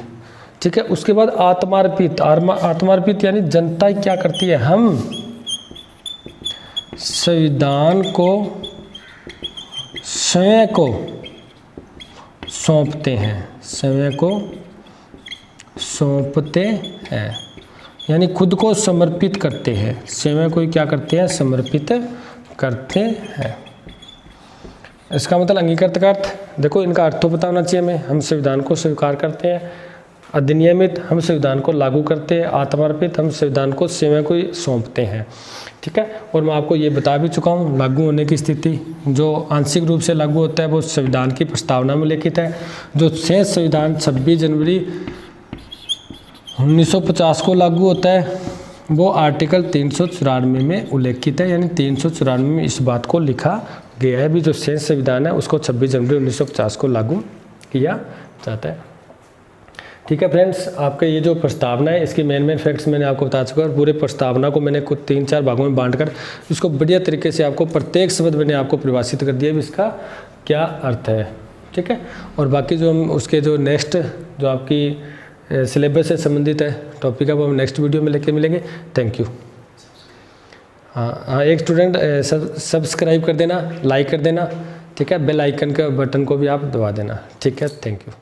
ठीक है। उसके बाद आत्मार्पित, आत्मार्पित यानी जनता क्या करती है, हम संविधान को स्वयं को सौंपते हैं, स्वयं को सौंपते हैं, यानी खुद को समर्पित करते हैं, स्वयं को क्या करते हैं, समर्पित करते हैं। इसका मतलब अंगीकृत का अर्थ, देखो इनका अर्थ तो पता होना चाहिए हमें। हम संविधान को स्वीकार करते हैं, अधिनियमित हम संविधान को लागू करते हैं, आत्मार्पित हम संविधान को स्वयं को सौंपते हैं, ठीक है। और मैं आपको ये बता भी चुका हूँ, लागू होने की स्थिति जो आंशिक रूप से लागू होता है वो संविधान की प्रस्तावना में लिखित है। जो शेष संविधान 26 जनवरी 1950 को लागू होता है वो आर्टिकल 394 में उल्लेखित है, यानी 394 में इस बात को लिखा गया है भी जो शेष संविधान है उसको 26 जनवरी 1950 को लागू किया जाता है, ठीक है। फ्रेंड्स, आपका ये जो प्रस्तावना है इसकी मेन फैक्ट्स मैंने आपको बता चुका है। पूरे प्रस्तावना को मैंने कुछ 3-4 भागों में बांटकर इसको बढ़िया तरीके से आपको प्रत्येक शब्द मैंने आपको परिभाषित कर दिया भी इसका क्या अर्थ है, ठीक है। और बाकी जो हम उसके जो नेक्स्ट जो आपकी सिलेबस से संबंधित है टॉपिक है वो हम नेक्स्ट वीडियो में लेके मिलेंगे। Thank you. हाँ, एक स्टूडेंट सब्सक्राइब कर देना, लाइक कर देना, ठीक है। बेल आइकन का बटन को भी आप दबा देना, ठीक है। Thank you.